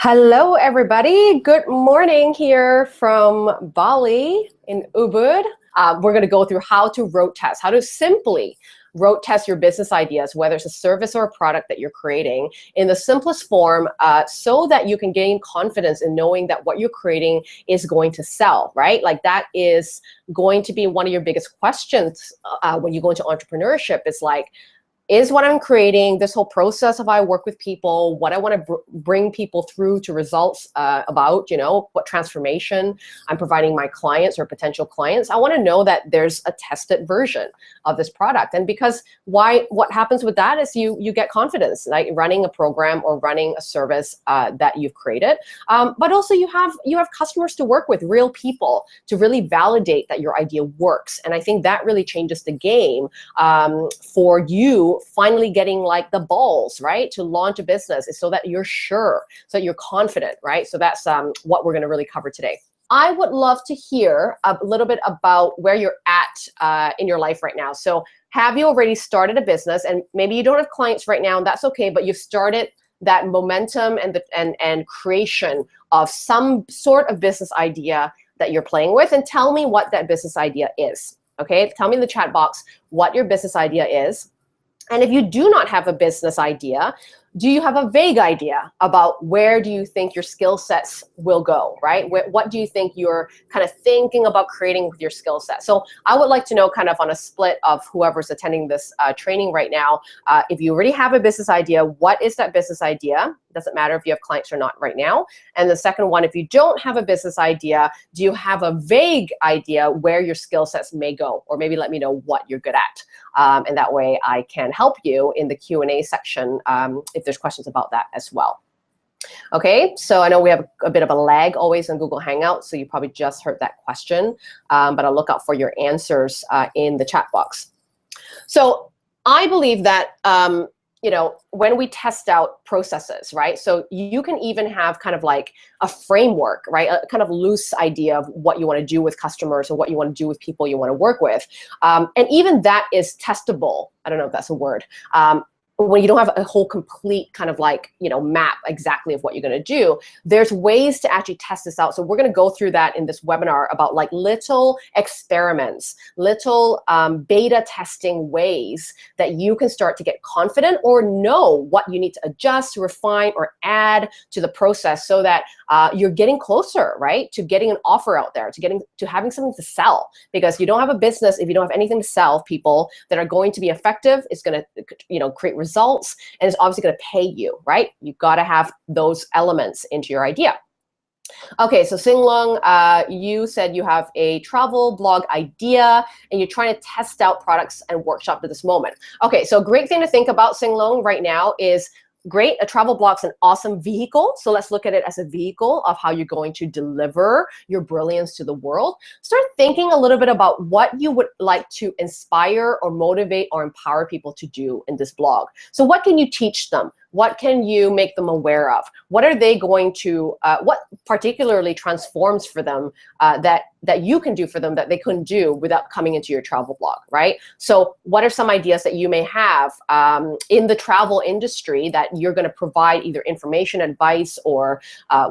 Hello, everybody. Good morning here from Bali in Ubud. We're going to go through how to road test, how to simply road test your business ideas, whether it's a service or a product that you're creating in the simplest form, so that you can gain confidence in knowing that what you're creating is going to sell, right? Like that is going to be one of your biggest questions when you go into entrepreneurship. It's like, is what I'm creating, this whole process of how I work with people, what I want to bring people through to results about, what transformation I'm providing my clients or potential clients. I want to know that there's a tested version of this product. And because what happens with that is you get confidence, like running a program or running a service that you've created. But also you have customers to work with, real people to really validate that your idea works. And I think that really changes the game for you finally getting like the balls, right, to launch a business, is so that you're sure, so that you're confident, right? So that's what we're going to really cover today. I would love to hear a little bit about where you're at in your life right now. So have you already started a business? And maybe you don't have clients right now, and that's okay, but you've started that momentum and creation of some sort of business idea that you're playing with. And tell me what that business idea is, okay? Tell me in the chat box what your business idea is. And if you do not have a business idea, do you have a vague idea about where do you think your skill sets will go, right? What do you think you're kind of thinking about creating with your skill set? So I would like to know, kind of on a split of whoever's attending this training right now, if you already have a business idea, what is that business idea? Doesn't matter if you have clients or not right now. And the second one, if you don't have a business idea, do you have a vague idea where your skill sets may go? Or maybe let me know what you're good at. And that way I can help you in the Q&A section if there's questions about that as well. Okay, so I know we have a bit of a lag always on Google Hangouts, so you probably just heard that question, but I'll look out for your answers in the chat box. So I believe that when we test out processes, right? So you can even have kind of like a framework, right? A kind of loose idea of what you want to do with customers or what you want to do with people you want to work with. And even that is testable. I don't know if that's a word. When you don't have a whole complete kind of like, map exactly of what you're going to do, there's ways to actually test this out. So we're going to go through that in this webinar about like little experiments, little beta testing ways that you can start to get confident or know what you need to adjust, refine, or add to the process so that you're getting closer, right, to getting an offer out there, to having something to sell. Because you don't have a business if you don't have anything to sell people that are going to be effective. It's going to, create results, and it's obviously going to pay you, right? You've got to have those elements into your idea. Okay, so Singlong, you said you have a travel blog idea and you're trying to test out products and workshop at this moment. Okay, so a great thing to think about, Singlong, right now is great. A travel blog's an awesome vehicle. So let's look at it as a vehicle of how you're going to deliver your brilliance to the world. Start thinking a little bit about what you would like to inspire or motivate or empower people to do in this blog. So what can you teach them? What can you make them aware of? What are they going to, what particularly transforms for them that you can do for them that they couldn't do without coming into your travel blog, right? So what are some ideas that you may have in the travel industry that you're going to provide either information, advice, or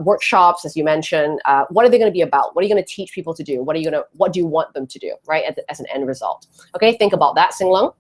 workshops, as you mentioned? What are they going to be about? What are you going to teach people to do? What do you want them to do, right, as an end result? Okay, think about that, Singlong.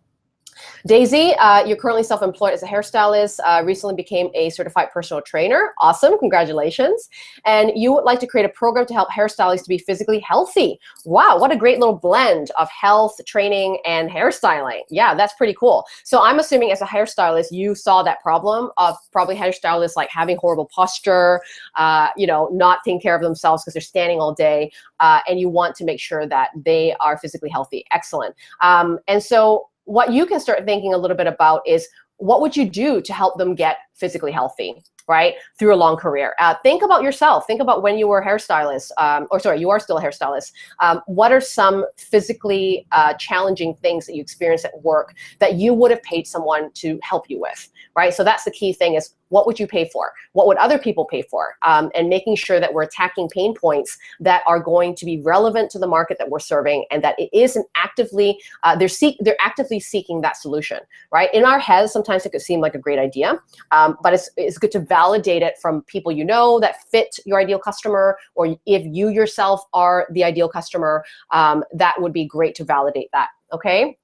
Daisy, you're currently self-employed as a hairstylist, recently became a certified personal trainer. Awesome, congratulations. And you would like to create a program to help hairstylists to be physically healthy. Wow, what a great little blend of health, training, and hairstyling. Yeah, that's pretty cool. So I'm assuming as a hairstylist, you saw that problem of probably hairstylists like having horrible posture, not taking care of themselves because they're standing all day, and you want to make sure that they are physically healthy. Excellent. And so what you can start thinking a little bit about is what would you do to help them get physically healthy, right, through a long career? Think about yourself. Think about when you were a hairstylist, you are still a hairstylist. What are some physically challenging things that you experience at work that you would have paid someone to help you with, right? So that's the key thing is, what would you pay for? What would other people pay for? And making sure that we're attacking pain points that are going to be relevant to the market that we're serving, and that it is an actively, they're actively seeking that solution, right? In our heads, sometimes it could seem like a great idea, but it's good to validate it from people you know that fit your ideal customer, or if you yourself are the ideal customer, that would be great to validate that, okay?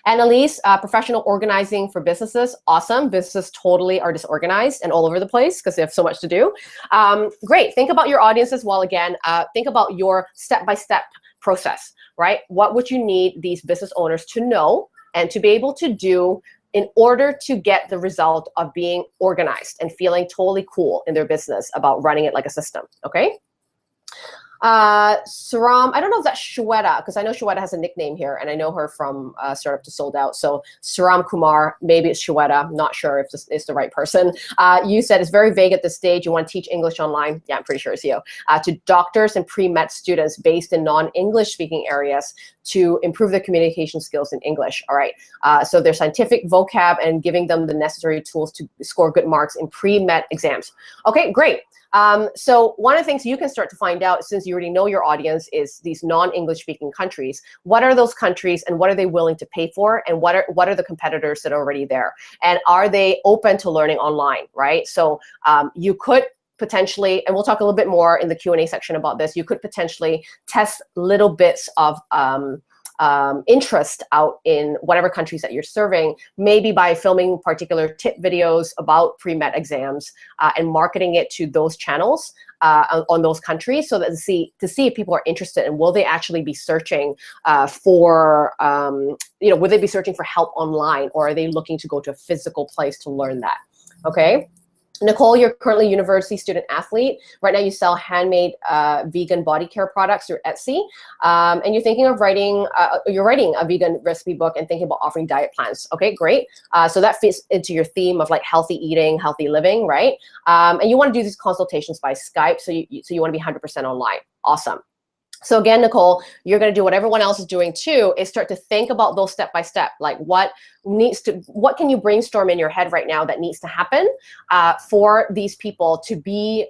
Annalise, professional organizing for businesses. Awesome. Businesses totally are disorganized and all over the place because they have so much to do. Great. Think about your audience as well. Again, think about your step-by-step process, right? What would you need these business owners to know and to be able to do in order to get the result of being organized and feeling totally cool in their business about running it like a system, okay? Saram, I don't know if that's Shweta, because I know Shweta has a nickname here, and I know her from Startup to Sold Out. So Saram Kumar, maybe it's Shweta. I'm not sure if this is the right person. You said it's very vague at this stage. You want to teach English online. Yeah, I'm pretty sure it's you. To doctors and pre-med students based in non-English speaking areas to improve their communication skills in English. All right. So their scientific vocab and giving them the necessary tools to score good marks in pre-med exams. Okay, great. So one of the things you can start to find out, since you already know your audience, is these non-English speaking countries. What are those countries and what are they willing to pay for? And what are the competitors that are already there? And are they open to learning online, right? So you could potentially, and we'll talk a little bit more in the Q&A section about this, you could potentially test little bits of interest out in whatever countries that you're serving, maybe by filming particular tip videos about pre-med exams and marketing it to those channels on those countries, so that to see if people are interested and will they actually be searching for, will they be searching for help online, or are they looking to go to a physical place to learn that, okay? Nicole, you're currently a university student athlete. Right now you sell handmade vegan body care products through Etsy. And you're thinking of writing a vegan recipe book and thinking about offering diet plans. Okay, great. So that fits into your theme of like healthy eating, healthy living, right? And you want to do these consultations by Skype, so you want to be 100% online. Awesome. So again, Nicole, you're going to do what everyone else is doing too, is start to think about those step by step, like what can you brainstorm in your head right now that needs to happen for these people to be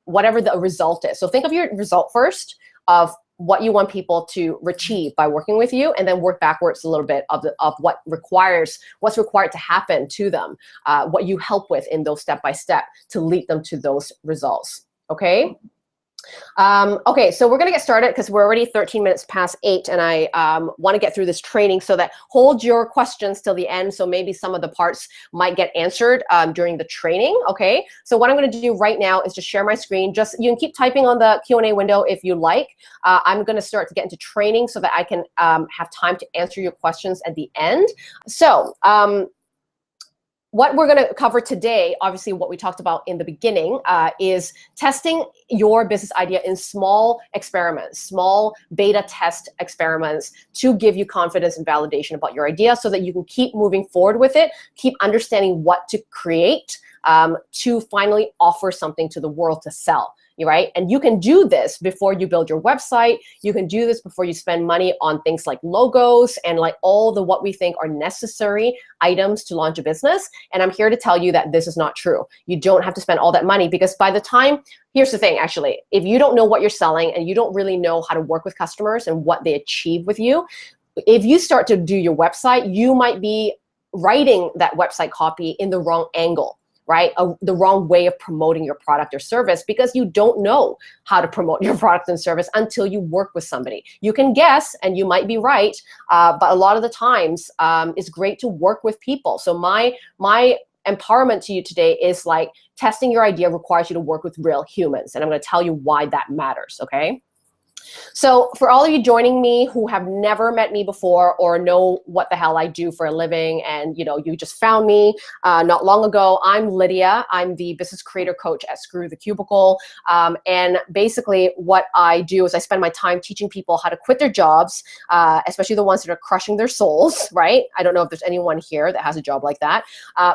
whatever the result is. So think of your result first of what you want people to achieve by working with you, and then work backwards a little bit of what's required to happen to them, what you help with in those step by step to lead them to those results. Okay. Okay, so we're going to get started because we're already 13 minutes past 8, and I want to get through this training, so that hold your questions till the end, so maybe some of the parts might get answered during the training, okay? So what I'm going to do right now is just share my screen. You can keep typing on the Q&A window if you like. I'm going to start to get into training so that I can have time to answer your questions at the end. So, what we're going to cover today, obviously what we talked about in the beginning, is testing your business idea in small experiments, small beta test experiments, to give you confidence and validation about your idea, so that you can keep moving forward with it, keep understanding what to create to finally offer something to the world to sell. Right? And you can do this before you build your website. You can do this before you spend money on things like logos and like all the what we think are necessary items to launch a business. And I'm here to tell you that this is not true. You don't have to spend all that money, because by the time, here's the thing actually, if you don't know what you're selling and you don't really know how to work with customers and what they achieve with you, if you start to do your website, you might be writing that website copy in the wrong angle, right? The wrong way of promoting your product or service, because you don't know how to promote your product and service until you work with somebody. You can guess, and you might be right, but a lot of the times it's great to work with people. So my empowerment to you today is like, testing your idea requires you to work with real humans, and I'm going to tell you why that matters, okay? So for all of you joining me who have never met me before or know what the hell I do for a living, and you just found me not long ago, I'm Lydia. I'm the business creator coach at Screw the Cubicle. And basically what I do is I spend my time teaching people how to quit their jobs, especially the ones that are crushing their souls, right? I don't know if there's anyone here that has a job like that.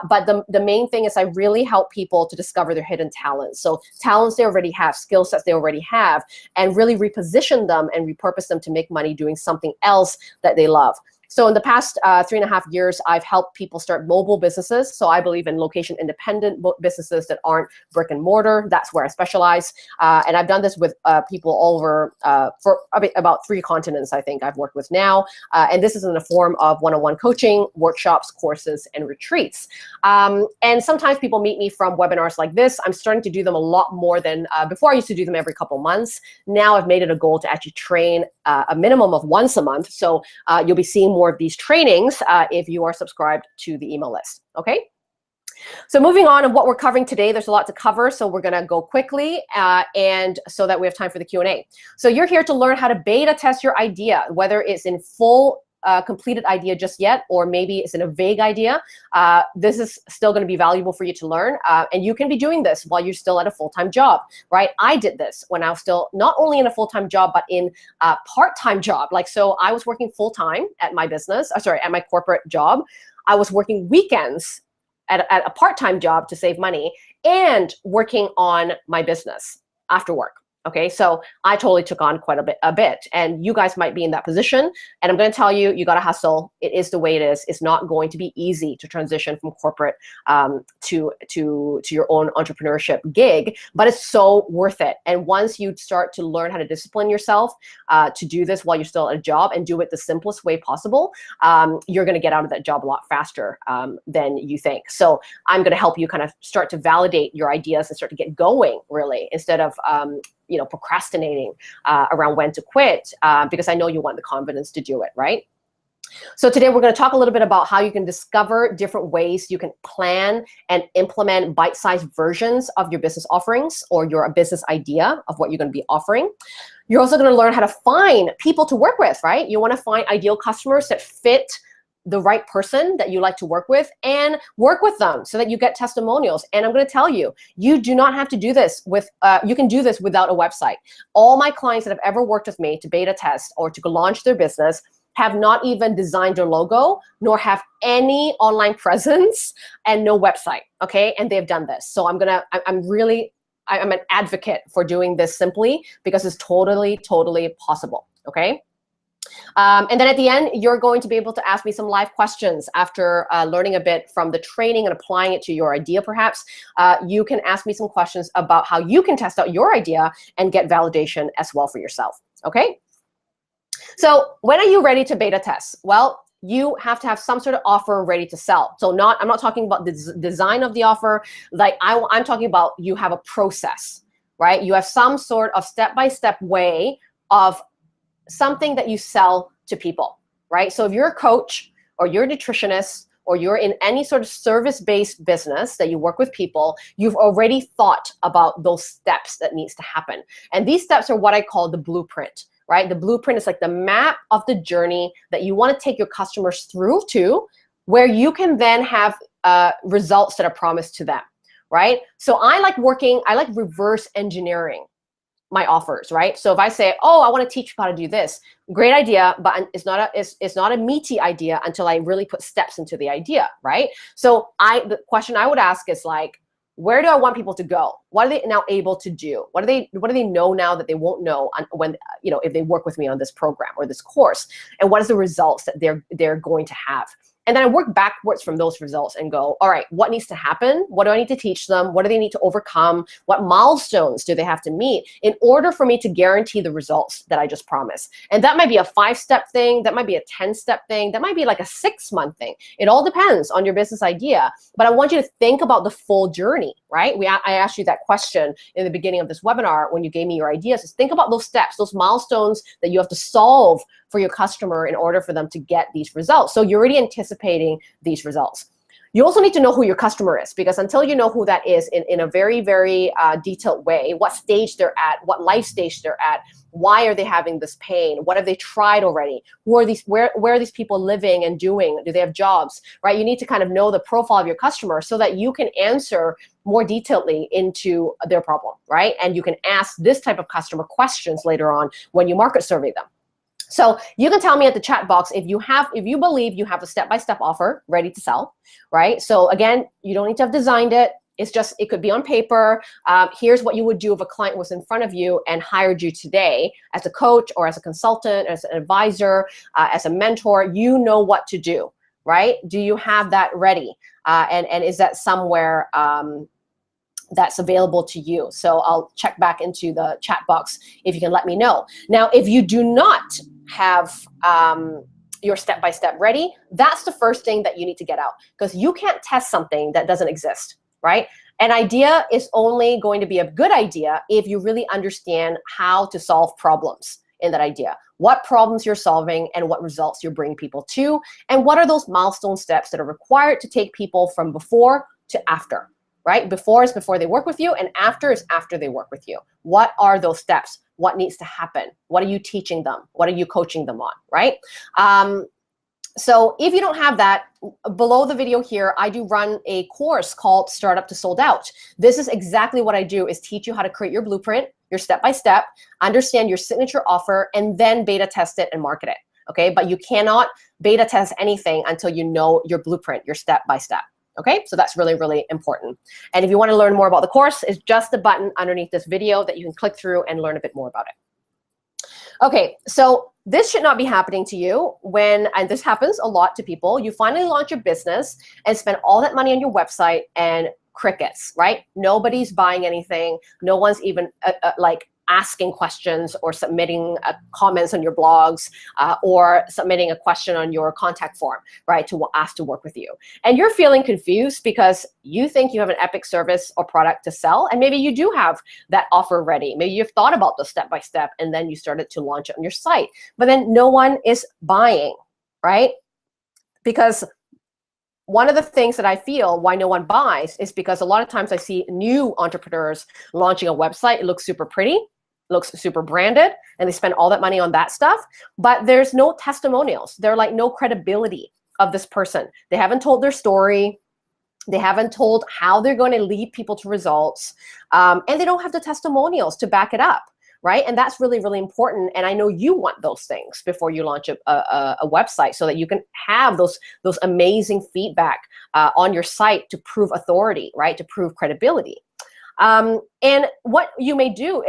But the main thing is I really help people to discover their hidden talents. So talents they already have, skill sets they already have, and really reposition them and repurpose them to make money doing something else that they love. So in the past 3.5 years, I've helped people start mobile businesses. So I believe in location independent businesses that aren't brick and mortar. That's where I specialize. And I've done this with people all over for about 3 continents, I think I've worked with now. And this is in the form of one-on-one coaching, workshops, courses, and retreats. And sometimes people meet me from webinars like this. I'm starting to do them a lot more than before. I used to do them every couple months. Now I've made it a goal to actually train a minimum of once a month. So you'll be seeing more of these trainings if you are subscribed to the email list, okay? So moving on and what we're covering today, there's a lot to cover, so we're gonna go quickly and so that we have time for the Q&A. So you're here to learn how to beta test your idea, whether it's in full completed idea just yet, or maybe it's in a vague idea. This is still going to be valuable for you to learn. And you can be doing this while you're still at a full-time job, right? I did this when I was still not only in a full-time job, but in a part-time job. Like, so I was working full-time at my business, at my corporate job. I was working weekends at a part-time job to save money and working on my business after work. Okay, so I totally took on quite a bit, and you guys might be in that position. And I'm going to tell you, you got to hustle. It is the way it is. It's not going to be easy to transition from corporate to your own entrepreneurship gig, but it's so worth it. And once you start to learn how to discipline yourself to do this while you're still at a job and do it the simplest way possible, you're going to get out of that job a lot faster than you think. So I'm going to help you kind of start to validate your ideas and start to get going, really, instead of procrastinating around when to quit, because I know you want the confidence to do it, right? So today we're going to talk a little bit about how you can discover different ways you can plan and implement bite-sized versions of your business offerings or your business idea of what you're going to be offering. You're also going to learn how to find people to work with, right? You want to find ideal customers that fit the right person that you like to work with, and work with them so that you get testimonials. And I'm going to tell you, you do not have to do this with, you can do this without a website. All my clients that have ever worked with me to beta test or to launch their business have not even designed their logo, nor have any online presence and no website, okay? And they've done this. So I'm an advocate for doing this simply because it's totally, totally possible, okay? And then at the end, you're going to be able to ask me some live questions after learning a bit from the training and applying it to your idea, perhaps. You can ask me some questions about how you can test out your idea and get validation as well for yourself, okay? So when are you ready to beta test? Well, you have to have some sort of offer ready to sell. So I'm not talking about the design of the offer. Like I'm talking about you have a process, right? You have some sort of step-by-step way of something that you sell to people, right? So if you're a coach or you're a nutritionist or you're in any sort of service-based business that you work with people, you've already thought about those steps that needs to happen. And these steps are what I call the blueprint, right? The blueprint is like the map of the journey that you want to take your customers through to, where you can then have results that are promised to them, right? So I like reverse engineering my offers, right? So if I say, oh, I want to teach you how to do this, great idea, but it's not a meaty idea until I really put steps into the idea, right? So the question I would ask is like, where do I want people to go? What are they now able to do? What do they know now that they won't know when, if they work with me on this program or this course? And what is the results that they're going to have? And then I work backwards from those results and go, all right, what needs to happen? What do I need to teach them? What do they need to overcome? What milestones do they have to meet in order for me to guarantee the results that I just promised? And that might be a 5-step thing. That might be a 10-step thing. That might be like a 6-month thing. It all depends on your business idea. But I want you to think about the full journey, right? I asked you that question in the beginning of this webinar when you gave me your ideas. Is think about those steps, those milestones that you have to solve for your customer in order for them to get these results. So you're already anticipating these results. You also need to know who your customer is, because until you know who that is in a very, very detailed way, what stage they're at, what life stage they're at, why are they having this pain? What have they tried already? Where are these people living and doing? Do they have jobs, right? You need to kind of know the profile of your customer so that you can answer more detailedly into their problem, right? And you can ask this type of customer questions later on when you market survey them. So you can tell me at the chat box if you believe you have a step-by-step offer ready to sell, right? So again, you don't need to have designed it. It's just, it could be on paper. Here's what you would do if a client was in front of you and hired you today as a coach or as a consultant, as an advisor, as a mentor. You know what to do, right? Do you have that ready? And is that somewhere that's available to you? So I'll check back into the chat box if you can let me know. Now, if you do not have your step-by-step ready, that's the first thing that you need to get out, because you can't test something that doesn't exist, right? An idea is only going to be a good idea if you really understand how to solve problems in that idea, what problems you're solving and what results you're bringing people to, and what are those milestone steps that are required to take people from before to after, right? Before is before they work with you, and after is after they work with you. What are those steps? What needs to happen? What are you teaching them? What are you coaching them on, right? So if you don't have that, below the video here, I do run a course called Startup to Sold Out. This is exactly what I do, is teach you how to create your blueprint, your step-by-step, understand your signature offer, and then beta test it and market it, okay? But you cannot beta test anything until you know your blueprint, your step-by-step. Okay, so that's really, really important. And if you want to learn more about the course, it's just the button underneath this video that you can click through and learn a bit more about it. Okay, so this should not be happening to you when, and this happens a lot to people, you finally launch your business and spend all that money on your website and crickets, right? Nobody's buying anything. No one's even like asking questions or submitting comments on your blogs or submitting a question on your contact form, right, to ask to work with you. And you're feeling confused because you think you have an epic service or product to sell, and maybe you do have that offer ready. Maybe you've thought about the step-by-step and then you started to launch it on your site, but then no one is buying, right? Because one of the things that I feel why no one buys is because a lot of times I see new entrepreneurs launching a website. It looks super pretty, looks super branded, and they spend all that money on that stuff, but there's no testimonials. They're like no credibility of this person. They haven't told their story. They haven't told how they're going to lead people to results, and they don't have the testimonials to back it up, right? And that's really, really important. And I know you want those things before you launch a website, so that you can have those amazing feedback on your site to prove authority, right? To prove credibility. And what you may do,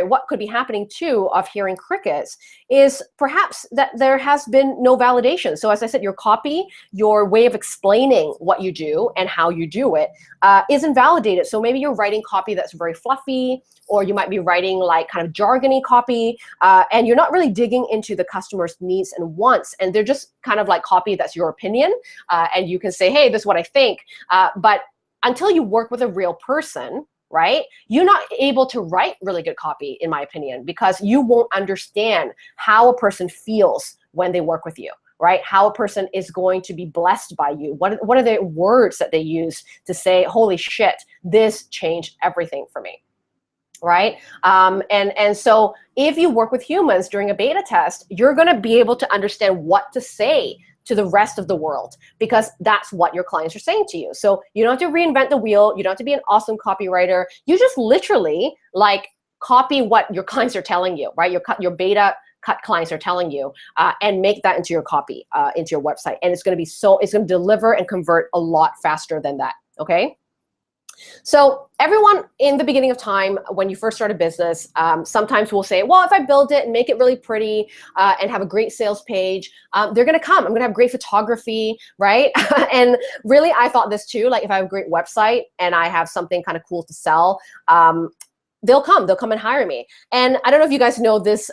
what could be happening too of hearing crickets is perhaps that there has been no validation. So as I said, your copy, your way of explaining what you do and how you do it isn't validated. So maybe you're writing copy that's very fluffy, or you might be writing like kind of jargony copy, and you're not really digging into the customer's needs and wants. And they're just kind of like copy that's your opinion. And you can say, hey, this is what I think. But until you work with a real person, right, you're not able to write really good copy, in my opinion, because you won't understand how a person feels when they work with you, right? How a person is going to be blessed by you. What are the words that they use to say, holy shit, this changed everything for me, right? And so if you work with humans during a beta test, you're going to be able to understand what to say to the rest of the world, because that's what your clients are saying to you. So you don't have to reinvent the wheel. You don't have to be an awesome copywriter. You just literally like copy what your clients are telling you, right? Your beta cut clients are telling you, and make that into your copy, into your website. And it's going to deliver and convert a lot faster than that, okay? So everyone in the beginning of time, when you first start a business, sometimes will say, well, if I build it and make it really pretty and have a great sales page, they're going to come. I'm going to have great photography, right? And really, I thought this too. Like if I have a great website and I have something kind of cool to sell, they'll come and hire me. And I don't know if you guys know this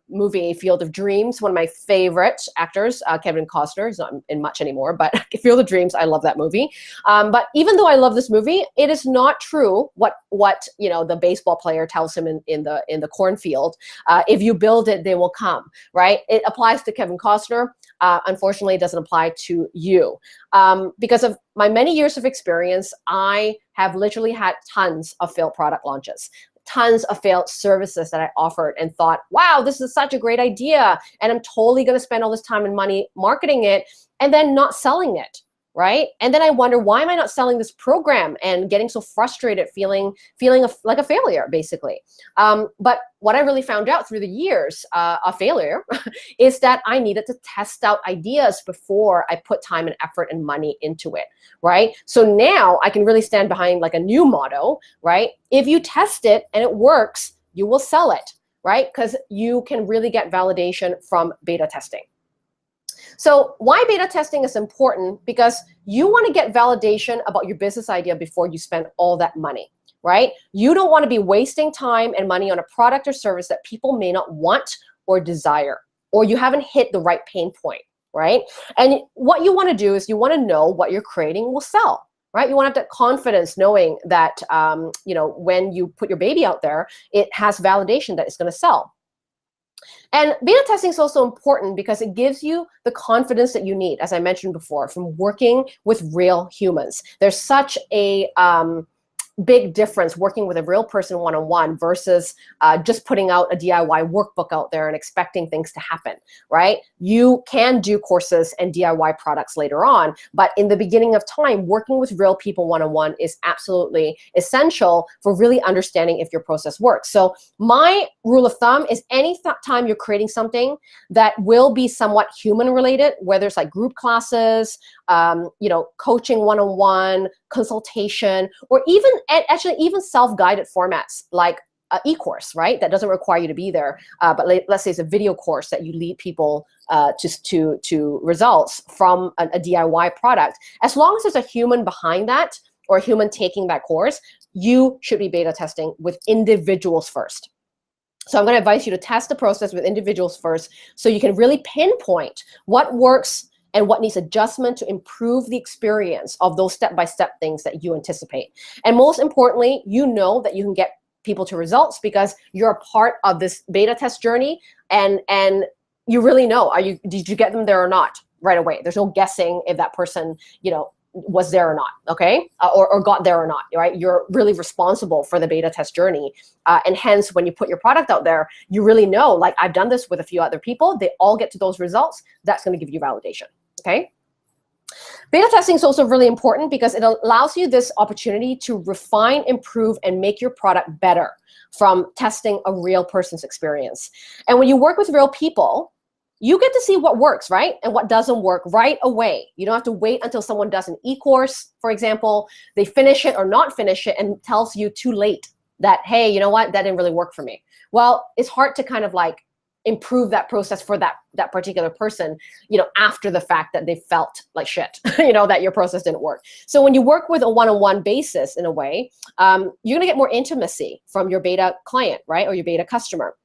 movie, Field of Dreams, one of my favorite actors, Kevin Costner. He's not in much anymore, but Field of Dreams, I love that movie. But even though I love this movie, it is not true what the baseball player tells him in the cornfield. If you build it, they will come, right? It applies to Kevin Costner. Unfortunately, it doesn't apply to you. Because of my many years of experience, I have literally had tons of failed product launches, tons of failed services that I offered and thought, wow, this is such a great idea. And I'm totally going to spend all this time and money marketing it and then not selling it, right? And then I wonder, why am I not selling this program, and getting so frustrated, feeling like a failure, basically. But what I really found out through the years of failure is that I needed to test out ideas before I put time and effort and money into it, right? So now I can really stand behind like a new motto, right? If you test it and it works, you will sell it, right? Because you can really get validation from beta testing. So why beta testing is important? Because you want to get validation about your business idea before you spend all that money, right? You don't want to be wasting time and money on a product or service that people may not want or desire, or you haven't hit the right pain point, right? And what you want to do is you want to know what you're creating will sell, right? You want to have that confidence knowing that, when you put your baby out there, it has validation that it's going to sell. And beta testing is also important because it gives you the confidence that you need, as I mentioned before, from working with real humans. There's such a big difference working with a real person one-on-one versus just putting out a DIY workbook out there and expecting things to happen, right? You can do courses and DIY products later on, but in the beginning of time, working with real people one-on-one is absolutely essential for really understanding if your process works. So my rule of thumb is any time you're creating something that will be somewhat human related, whether it's like group classes, coaching one-on-one, consultation, or even self-guided formats like e-course, right? That doesn't require you to be there, but let's say it's a video course that you lead people to results from a DIY product. As long as there's a human behind that, or a human taking that course, you should be beta testing with individuals first. So I'm going to advise you to test the process with individuals first, so you can really pinpoint what works and what needs adjustment to improve the experience of those step-by-step things that you anticipate. And most importantly, you know that you can get people to results because you're a part of this beta test journey, and you really know, did you get them there or not right away? There's no guessing if that person, was there or not, okay? Or got there or not, right? You're really responsible for the beta test journey. And hence, when you put your product out there, you really know, like, I've done this with a few other people, they all get to those results. That's going to give you validation, okay? Beta testing is also really important because it allows you this opportunity to refine, improve, and make your product better from testing a real person's experience. And when you work with real people, you get to see what works, right? And what doesn't work right away. You don't have to wait until someone does an e-course, for example, they finish it or not finish it and tells you too late that, hey, you know what, that didn't really work for me. Well, it's hard to kind of like improve that process for that particular person, after the fact that they felt like shit, that your process didn't work. So when you work with a one-on-one basis, in a way, you're gonna get more intimacy from your beta client, right? Or your beta customer.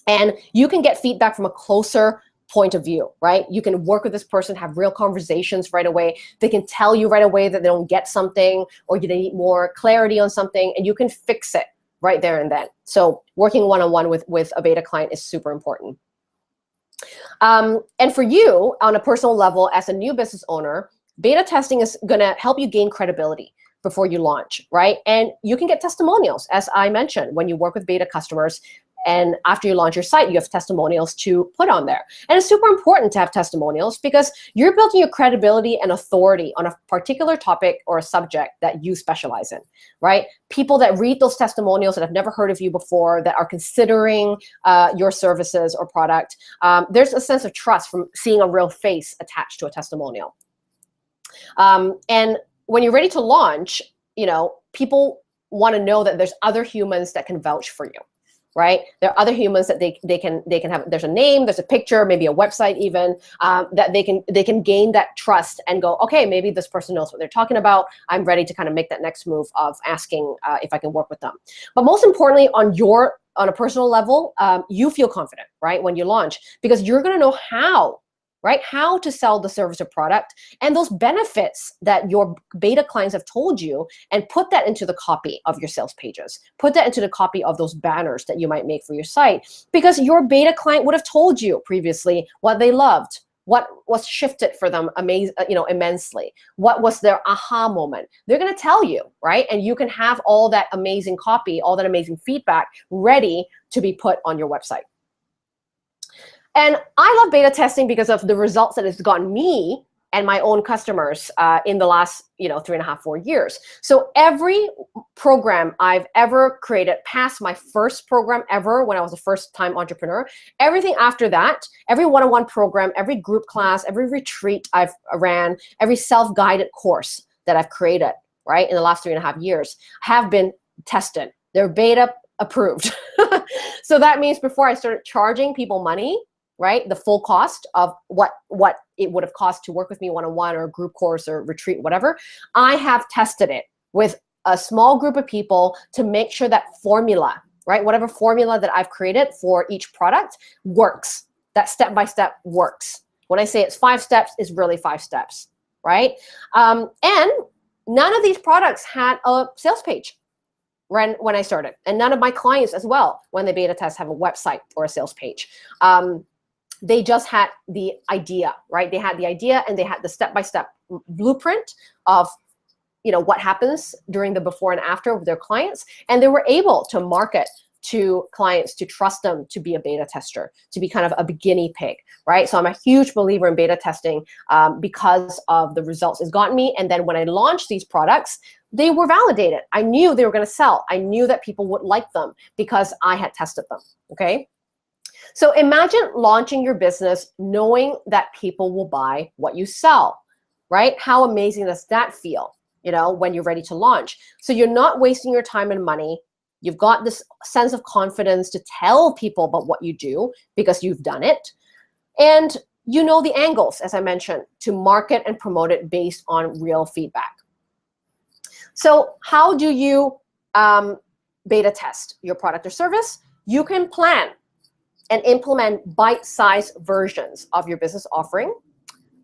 And you can get feedback from a closer point of view, right? You can work with this person, have real conversations right away. They can tell you right away that they don't get something, or they need more clarity on something, and you can fix it right there and then. So working one-on-one with a beta client is super important. And for you, on a personal level, as a new business owner, beta testing is gonna help you gain credibility before you launch, right? And you can get testimonials, as I mentioned, when you work with beta customers. And after you launch your site, you have testimonials to put on there. And it's super important to have testimonials because you're building your credibility and authority on a particular topic or a subject that you specialize in, right? People that read those testimonials that have never heard of you before, that are considering your services or product, there's a sense of trust from seeing a real face attached to a testimonial. And when you're ready to launch, people want to know that there's other humans that can vouch for you. Right? There are other humans that they can have. There's a name, there's a picture, maybe a website even, that they can gain that trust and go, okay, maybe this person knows what they're talking about. I'm ready to kind of make that next move of asking if I can work with them. But most importantly, on a personal level, you feel confident, right, when you launch, because you're going to know how. Right? How to sell the service or product and those benefits that your beta clients have told you, and put that into the copy of your sales pages. Put that into the copy of those banners that you might make for your site, because your beta client would have told you previously what they loved, what was shifted for them immensely, what was their aha moment. They're going to tell you, right? And you can have all that amazing copy, all that amazing feedback ready to be put on your website. And I love beta testing because of the results that it's gotten me and my own customers in the last 3.5, 4 years. So every program I've ever created past my first program ever when I was a first-time entrepreneur, everything after that, every one-on-one program, every group class, every retreat I've ran, every self-guided course that I've created, right, in the last 3.5 years have been tested. They're beta approved. So that means before I started charging people money, right, the full cost of what it would have cost to work with me one-on-one or a group course or retreat, whatever, I have tested it with a small group of people to make sure that formula, right, whatever formula that I've created for each product works. That step-by-step works. When I say it's 5 steps, it's really 5 steps, right? And none of these products had a sales page when I started, and none of my clients as well, when they beta test, have a website or a sales page. They just had the idea, right? They had the idea and they had the step-by-step blueprint of what happens during the before and after with their clients, and they were able to market to clients to trust them to be a beta tester, to be kind of a guinea pig, right? So I'm a huge believer in beta testing because of the results it's gotten me. And then when I launched these products, they were validated. I knew they were going to sell. I knew that people would like them because I had tested them, okay? So imagine launching your business knowing that people will buy what you sell, right? How amazing does that feel, when you're ready to launch? So you're not wasting your time and money. You've got this sense of confidence to tell people about what you do because you've done it. And you know the angles, as I mentioned, to market and promote it based on real feedback. So how do you beta test your product or service? You can plan and implement bite-sized versions of your business offering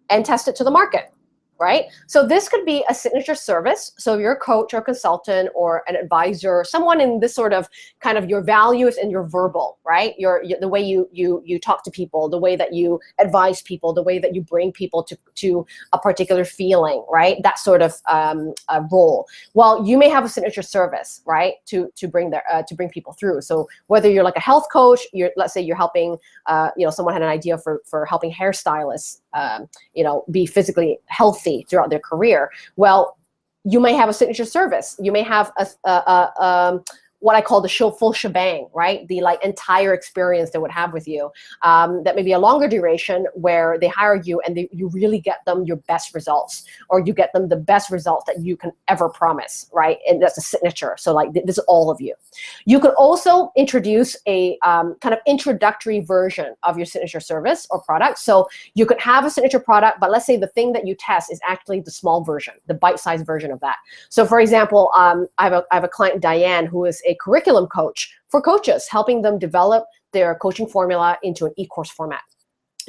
and test it to the market, right? So this could be a signature service. So if you're a coach or consultant or an advisor, someone in this sort of kind of your values and your verbal, right? The way you talk to people, the way that you advise people, the way that you bring people to a particular feeling, right? That sort of a role. Well, you may have a signature service, right? To bring people through. So whether you're like a health coach, let's say you're helping, someone had an idea for helping hairstylists, be physically healthy throughout their career. Well, you may have a signature service. You may have what I call the full shebang, right? The entire experience they would have with you. That may be a longer duration where they hire you and you really get them your best results, or you get them the best results that you can ever promise, right? And that's a signature. So this is all of you. You could also introduce a kind of introductory version of your signature service or product. So you could have a signature product, but let's say the thing that you test is actually the small version, the bite-sized version of that. So for example, I have a client, Diane, who is a curriculum coach for coaches, helping them develop their coaching formula into an e-course format.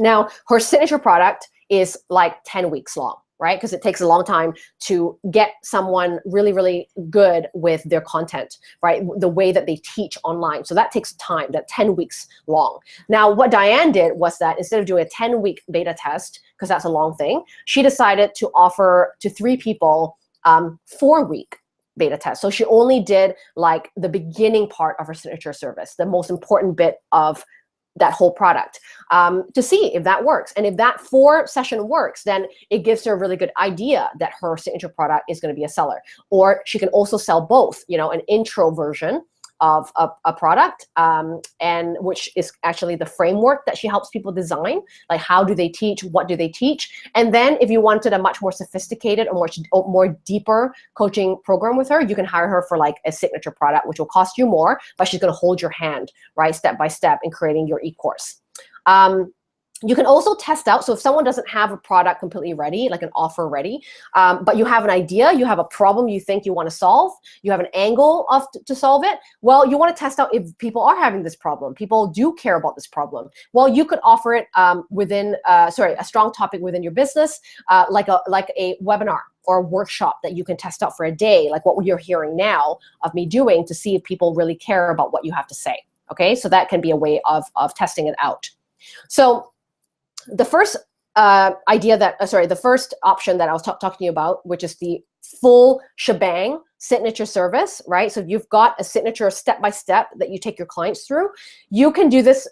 Now, her signature product is 10 weeks long, right? Because it takes a long time to get someone really, really good with their content, right? The way that they teach online. So that takes time, that 10 weeks long. Now, what Diane did was that instead of doing a 10-week beta test, because that's a long thing, she decided to offer to 3 people 4-week beta test. So she only did the beginning part of her signature service, the most important bit of that whole product, to see if that works. And if that 4-session works, then it gives her a really good idea that her signature product is going to be a seller. Or she can also sell both, an intro version of a product, and which is actually the framework that she helps people design, like how do they teach, what do they teach. And then if you wanted a much more sophisticated or more deeper coaching program with her, you can hire her for a signature product, which will cost you more, but she's going to hold your hand, right, step by step in creating your e-course. You can also test out. So if someone doesn't have a product completely ready, like an offer ready, but you have an idea, you have a problem you think you want to solve, you have an angle to solve it, well, you want to test out if people are having this problem. People do care about this problem. Well, you could offer it within, a strong topic within your business, like a webinar or a workshop that you can test out for a day, like what you're hearing now of me doing, to see if people really care about what you have to say. Okay, so that can be a way of testing it out. So the first the first option that I was talking to you about, which is the full shebang signature service, right? So you've got a signature step-by-step that you take your clients through. You can do this,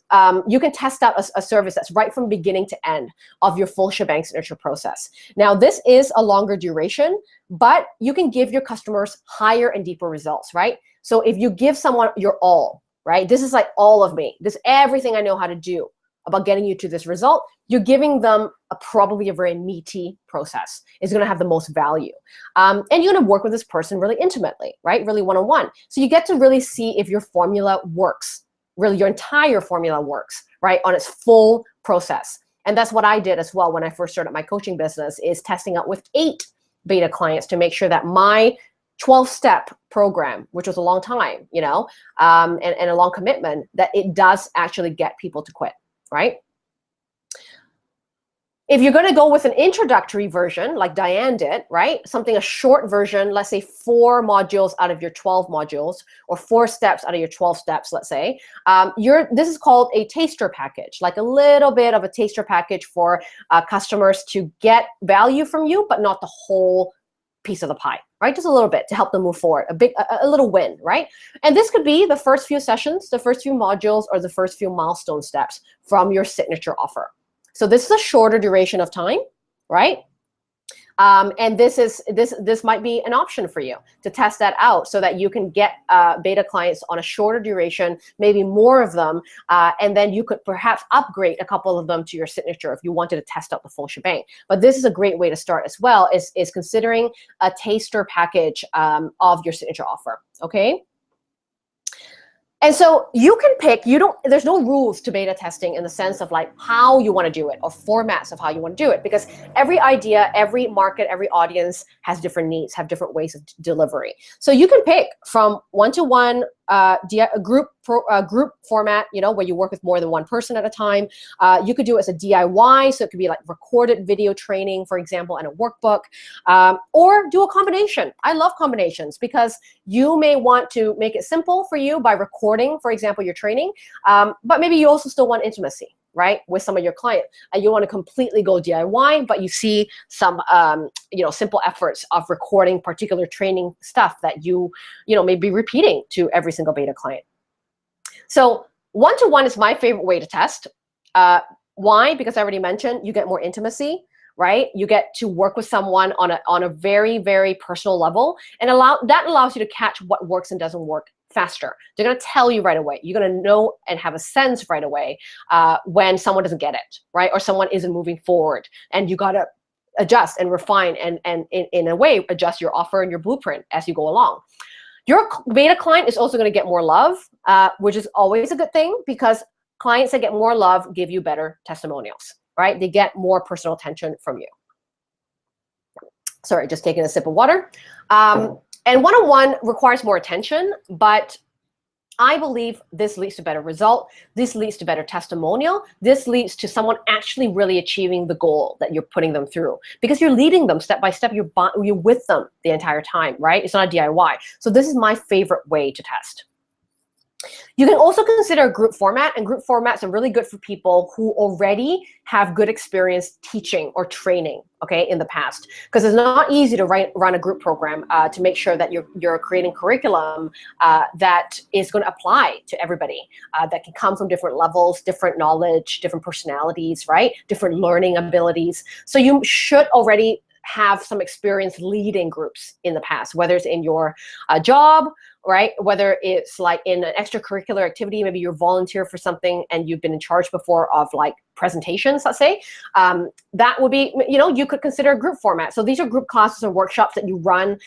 you can test out a service that's right from beginning to end of your full shebang signature process. Now, this is a longer duration, but you can give your customers higher and deeper results, right? So if you give someone your all, right? This is like all of me. This is everything I know how to do about getting you to this result. You're giving them probably a very meaty process. It's going to have the most value. And you're going to work with this person really intimately, right? Really one-on-one. So you get to really see if your formula works, really your entire formula works, right? On its full process. And that's what I did as well when I first started my coaching business, is testing out with 8 beta clients to make sure that my 12-step program, which was a long time, you know, and a long commitment, that it does actually get people to quit, right? If you're going to go with an introductory version, like Diane did, right? Something, a short version, let's say 4 modules out of your 12 modules, or 4 steps out of your 12 steps, let's say. This is called a taster package, like a little bit of a taster package for customers to get value from you, but not the whole piece of the pie, right? Just a little bit to help them move forward, a little win, right? And this could be the first few sessions, the first few modules, or the first few milestone steps from your signature offer. So this is a shorter duration of time, right? And this might be an option for you to test that out, so that you can get beta clients on a shorter duration, maybe more of them, and then you could perhaps upgrade a couple of them to your signature if you wanted to test out the full shebang. But this is a great way to start as well, is considering a taster package of your signature offer, okay? And so you can pick, there's no rules to beta testing in the sense of like how you want to do it, or formats of how you want to do it, because every idea, every market, every audience has different needs, have different ways of delivery. So you can pick from one-to-one, group format, you know, where you work with more than one person at a time. You could do it as a DIY, so it could be like recorded video training, for example, and a workbook, or do a combination. I love combinations because you may want to make it simple for you by recording, for example, your training, but maybe you also still want intimacy, right, with some of your clients, and you want to completely go DIY, but you see some, simple efforts of recording particular training stuff that you may be repeating to every single beta client. So one-to-one is my favorite way to test. Why? Because I already mentioned you get more intimacy, right? You get to work with someone on a very, very personal level, and that allows you to catch what works and doesn't work faster. They're going to tell you right away. You're going to know and have a sense right away when someone doesn't get it, right? Or someone isn't moving forward, and you got to adjust and refine and in a way adjust your offer and your blueprint as you go along. Your beta client is also going to get more love, which is always a good thing, because clients that get more love give you better testimonials, right? They get more personal attention from you. Sorry, just taking a sip of water. And one-on-one requires more attention, but I believe this leads to better result. This leads to better testimonial. This leads to someone actually really achieving the goal that you're putting them through, because you're leading them step by step. You're with them the entire time, right? It's not a DIY. So this is my favorite way to test. You can also consider a group format, and group formats are really good for people who already have good experience teaching or training, okay, in the past, because it's not easy to run a group program to make sure that you're creating curriculum that is going to apply to everybody, that can come from different levels, different knowledge, different personalities, right, different learning abilities. So you should already have some experience leading groups in the past, whether it's in your job, right? Whether it's like in an extracurricular activity, maybe you're volunteer for something and you've been in charge before of like presentations, let's say, that would be, you could consider a group format. So these are group classes or workshops that you run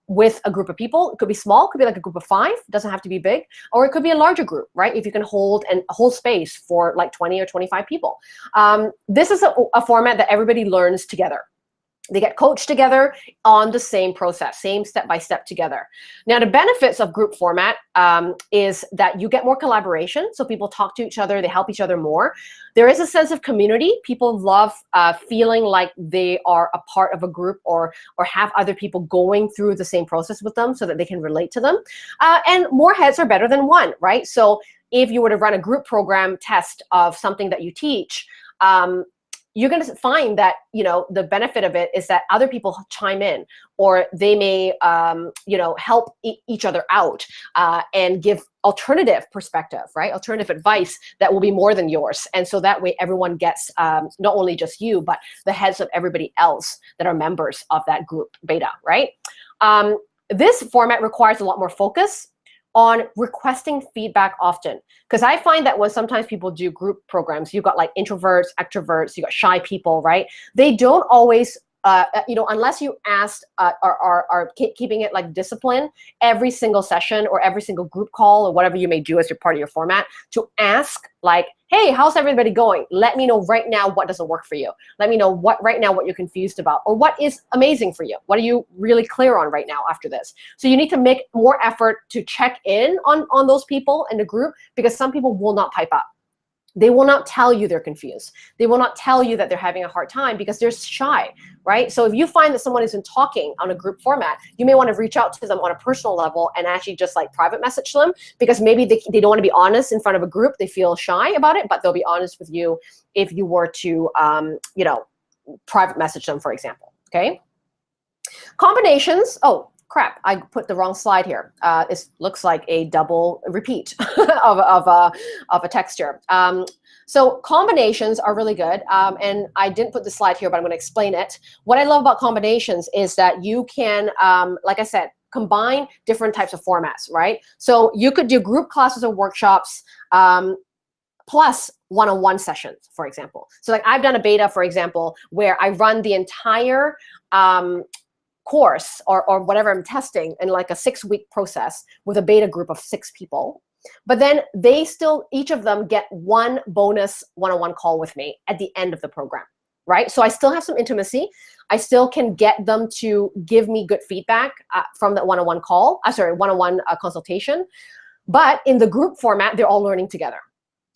with a group of people. It could be small, it could be like a group of 5, it doesn't have to be big, or it could be a larger group, right? If you can hold space for like 20 or 25 people. This is a format that everybody learns together. They get coached together on the same process, same step-by-step together. Now, the benefits of group format is that you get more collaboration. So people talk to each other, they help each other more. There is a sense of community. People love feeling like they are a part of a group or have other people going through the same process with them so that they can relate to them. And more heads are better than one, right? So if you were to run a group program test of something that you teach, you're going to find that, the benefit of it is that other people chime in, or they may, help each other out and give alternative perspective, right? Alternative advice that will be more than yours. And so that way everyone gets not only just you, but the heads of everybody else that are members of that group beta, right? This format requires a lot more focus on requesting feedback often. Because I find that when sometimes people do group programs, you've got like introverts, extroverts, you got shy people, right? They don't always, unless you asked are keeping it like discipline every single session or every single group call or whatever you may do as your part of your format, to ask like, hey, how's everybody going? Let me know right now what doesn't work for you. Let me know what you're confused about, or what is amazing for you. What are you really clear on right now after this? So you need to make more effort to check in on those people in the group, because some people will not pipe up. They will not tell you they're confused. They will not tell you that they're having a hard time because they're shy, right? So if you find that someone isn't talking on a group format, you may want to reach out to them on a personal level and actually just like private message them, because maybe they don't want to be honest in front of a group. They feel shy about it, but they'll be honest with you if you were to, private message them, for example, okay? Combinations, oh, crap, I put the wrong slide here. It looks like a double repeat of a texture. So combinations are really good. And I didn't put the slide here, but I'm going to explain it. What I love about combinations is that you can, like I said, combine different types of formats, right? So you could do group classes or workshops plus one-on-one sessions, for example. So like I've done a beta, for example, where I run the entire course or whatever I'm testing in like a 6-week process with a beta group of 6 people. But then they still, each of them get one bonus one-on-one call with me at the end of the program, right? So I still have some intimacy. I still can get them to give me good feedback from that one-on-one call, one-on-one consultation. But in the group format, they're all learning together,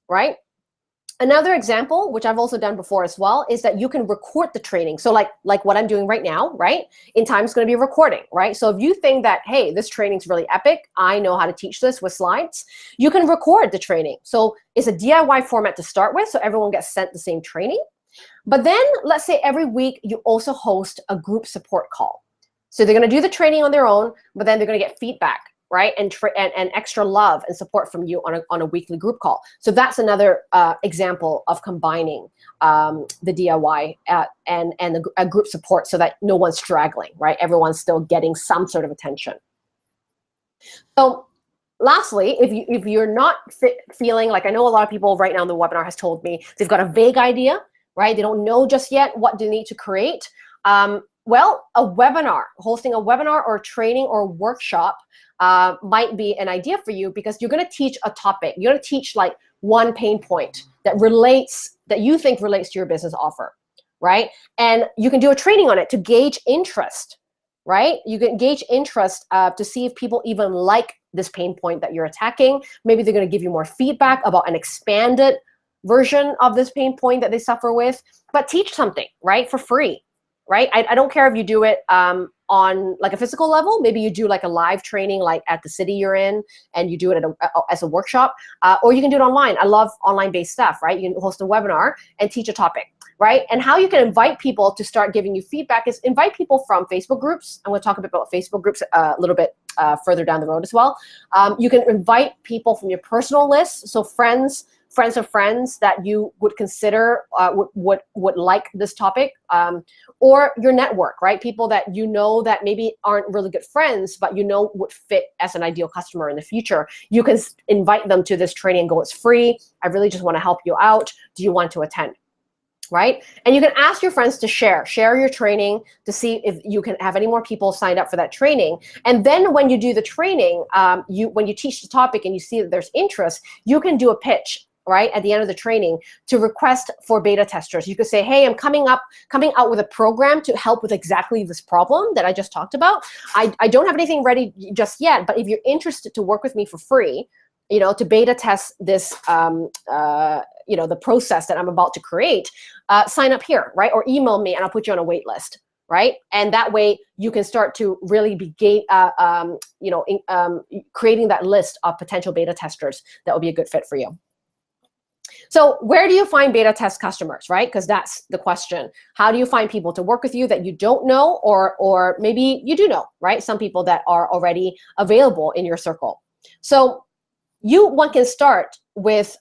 right? Another example, which I've also done before as well, is that you can record the training. So like what I'm doing right now, right? In time, it's going to be a recording, right? So if you think that, hey, this training's really epic, I know how to teach this with slides, you can record the training. So it's a DIY format to start with, so everyone gets sent the same training. But then let's say every week you also host a group support call. So they're going to do the training on their own, but then they're going to get feedback, right? And extra love and support from you on a weekly group call. So that's another example of combining the DIY and a group support, so that no one's straggling, right? Everyone's still getting some sort of attention. So lastly, if you're not feeling like, I know a lot of people right now in the webinar has told me they've got a vague idea, right? They don't know just yet what they need to create. Well, a webinar, hosting a webinar or training or workshop might be an idea for you, because you're going to teach a topic. You're going to teach like one pain point that you think relates to your business offer, right? And you can do a training on it to gauge interest, right? You can gauge interest to see if people even like this pain point that you're attacking. Maybe they're going to give you more feedback about an expanded version of this pain point that they suffer with. But teach something, right, for free. Right? I don't care if you do it on like a physical level. Maybe you do like a live training like at the city you're in, and you do it as a workshop, or you can do it online. I love online-based stuff, right? You can host a webinar and teach a topic, right? And how you can invite people to start giving you feedback is invite people from Facebook groups. I'm going to talk a bit about Facebook groups a little bit further down the road as well. You can invite people from your personal list, so friends of friends that you would consider would like this topic, or your network, right? People that you know that maybe aren't really good friends, but you know would fit as an ideal customer in the future. You can invite them to this training and go, it's free. I really just want to help you out. Do you want to attend? Right? And you can ask your friends to share your training to see if you can have any more people signed up for that training. And then when you do the training, when you teach the topic and you see that there's interest, you can do a pitch, right, at the end of the training to request for beta testers. You could say, hey, I'm coming out with a program to help with exactly this problem that I just talked about. I don't have anything ready just yet, but if you're interested to work with me for free, to beta test this, the process that I'm about to create, sign up here, right? Or email me and I'll put you on a wait list, right? And that way you can start to really begin, creating that list of potential beta testers that will be a good fit for you. So where do you find beta test customers, right? Because that's the question. How do you find people to work with you that you don't know, or maybe you do know, right? Some people that are already available in your circle. So one can start with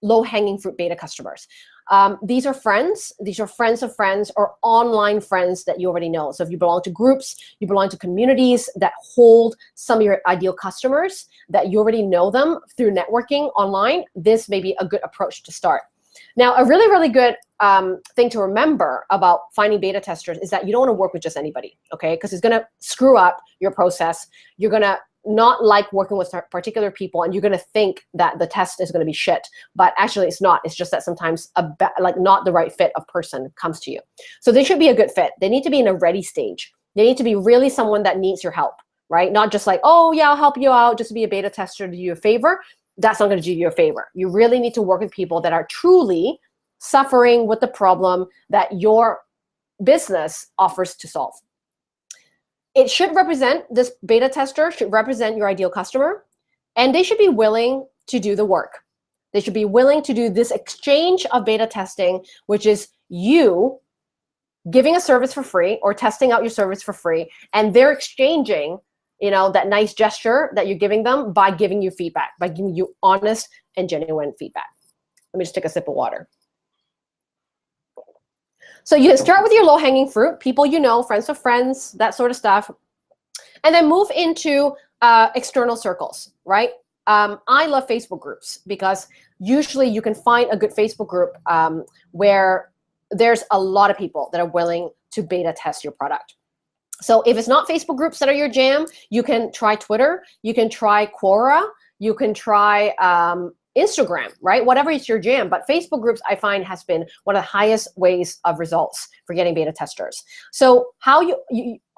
low-hanging fruit beta customers. These are friends. These are friends of friends or online friends that you already know. So if you belong to groups, you belong to communities that hold some of your ideal customers, that you already know them through networking online, this may be a good approach to start. Now, a really, really good thing to remember about finding beta testers is that you don't want to work with just anybody, okay? Because it's going to screw up your process. You're going to not like working with particular people, and you're going to think that the test is going to be shit, but actually it's not. It's just that sometimes not the right fit of person comes to you. So they should be a good fit. They need to be in a ready stage. They need to be really someone that needs your help, right? Not just like, oh yeah, I'll help you out just to be a beta tester to do you a favor. That's not going to do you a favor. You really need to work with people that are truly suffering with the problem that your business offers to solve. It should represent, this beta tester should represent your ideal customer, and they should be willing to do the work. They should be willing to do this exchange of beta testing, which is you giving a service for free or testing out your service for free, and they're exchanging, that nice gesture that you're giving them by giving you feedback, by giving you honest and genuine feedback. Let me just take a sip of water. So you start with your low-hanging fruit, people you know, friends of friends, that sort of stuff, and then move into external circles, right? I love Facebook groups because usually you can find a good Facebook group where there's a lot of people that are willing to beta test your product. So if it's not Facebook groups that are your jam, you can try Twitter, you can try Quora, you can try Instagram, right? Whatever is your jam. But Facebook groups, I find, has been one of the highest ways of results for getting beta testers. So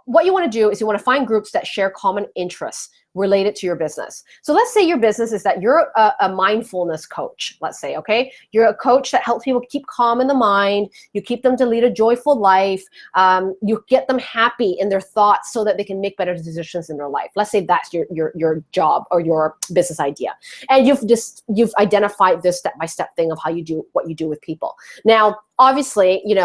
what you want to do is you want to find groups that share common interests related to your business. So let's say your business is that you're a mindfulness coach, let's say, okay? You're a coach that helps people keep calm in the mind. You keep them to lead a joyful life. You get them happy in their thoughts so that they can make better decisions in their life. Let's say that's your job or your business idea. And you've identified this step-by-step thing of how you do what you do with people. Now, obviously, you're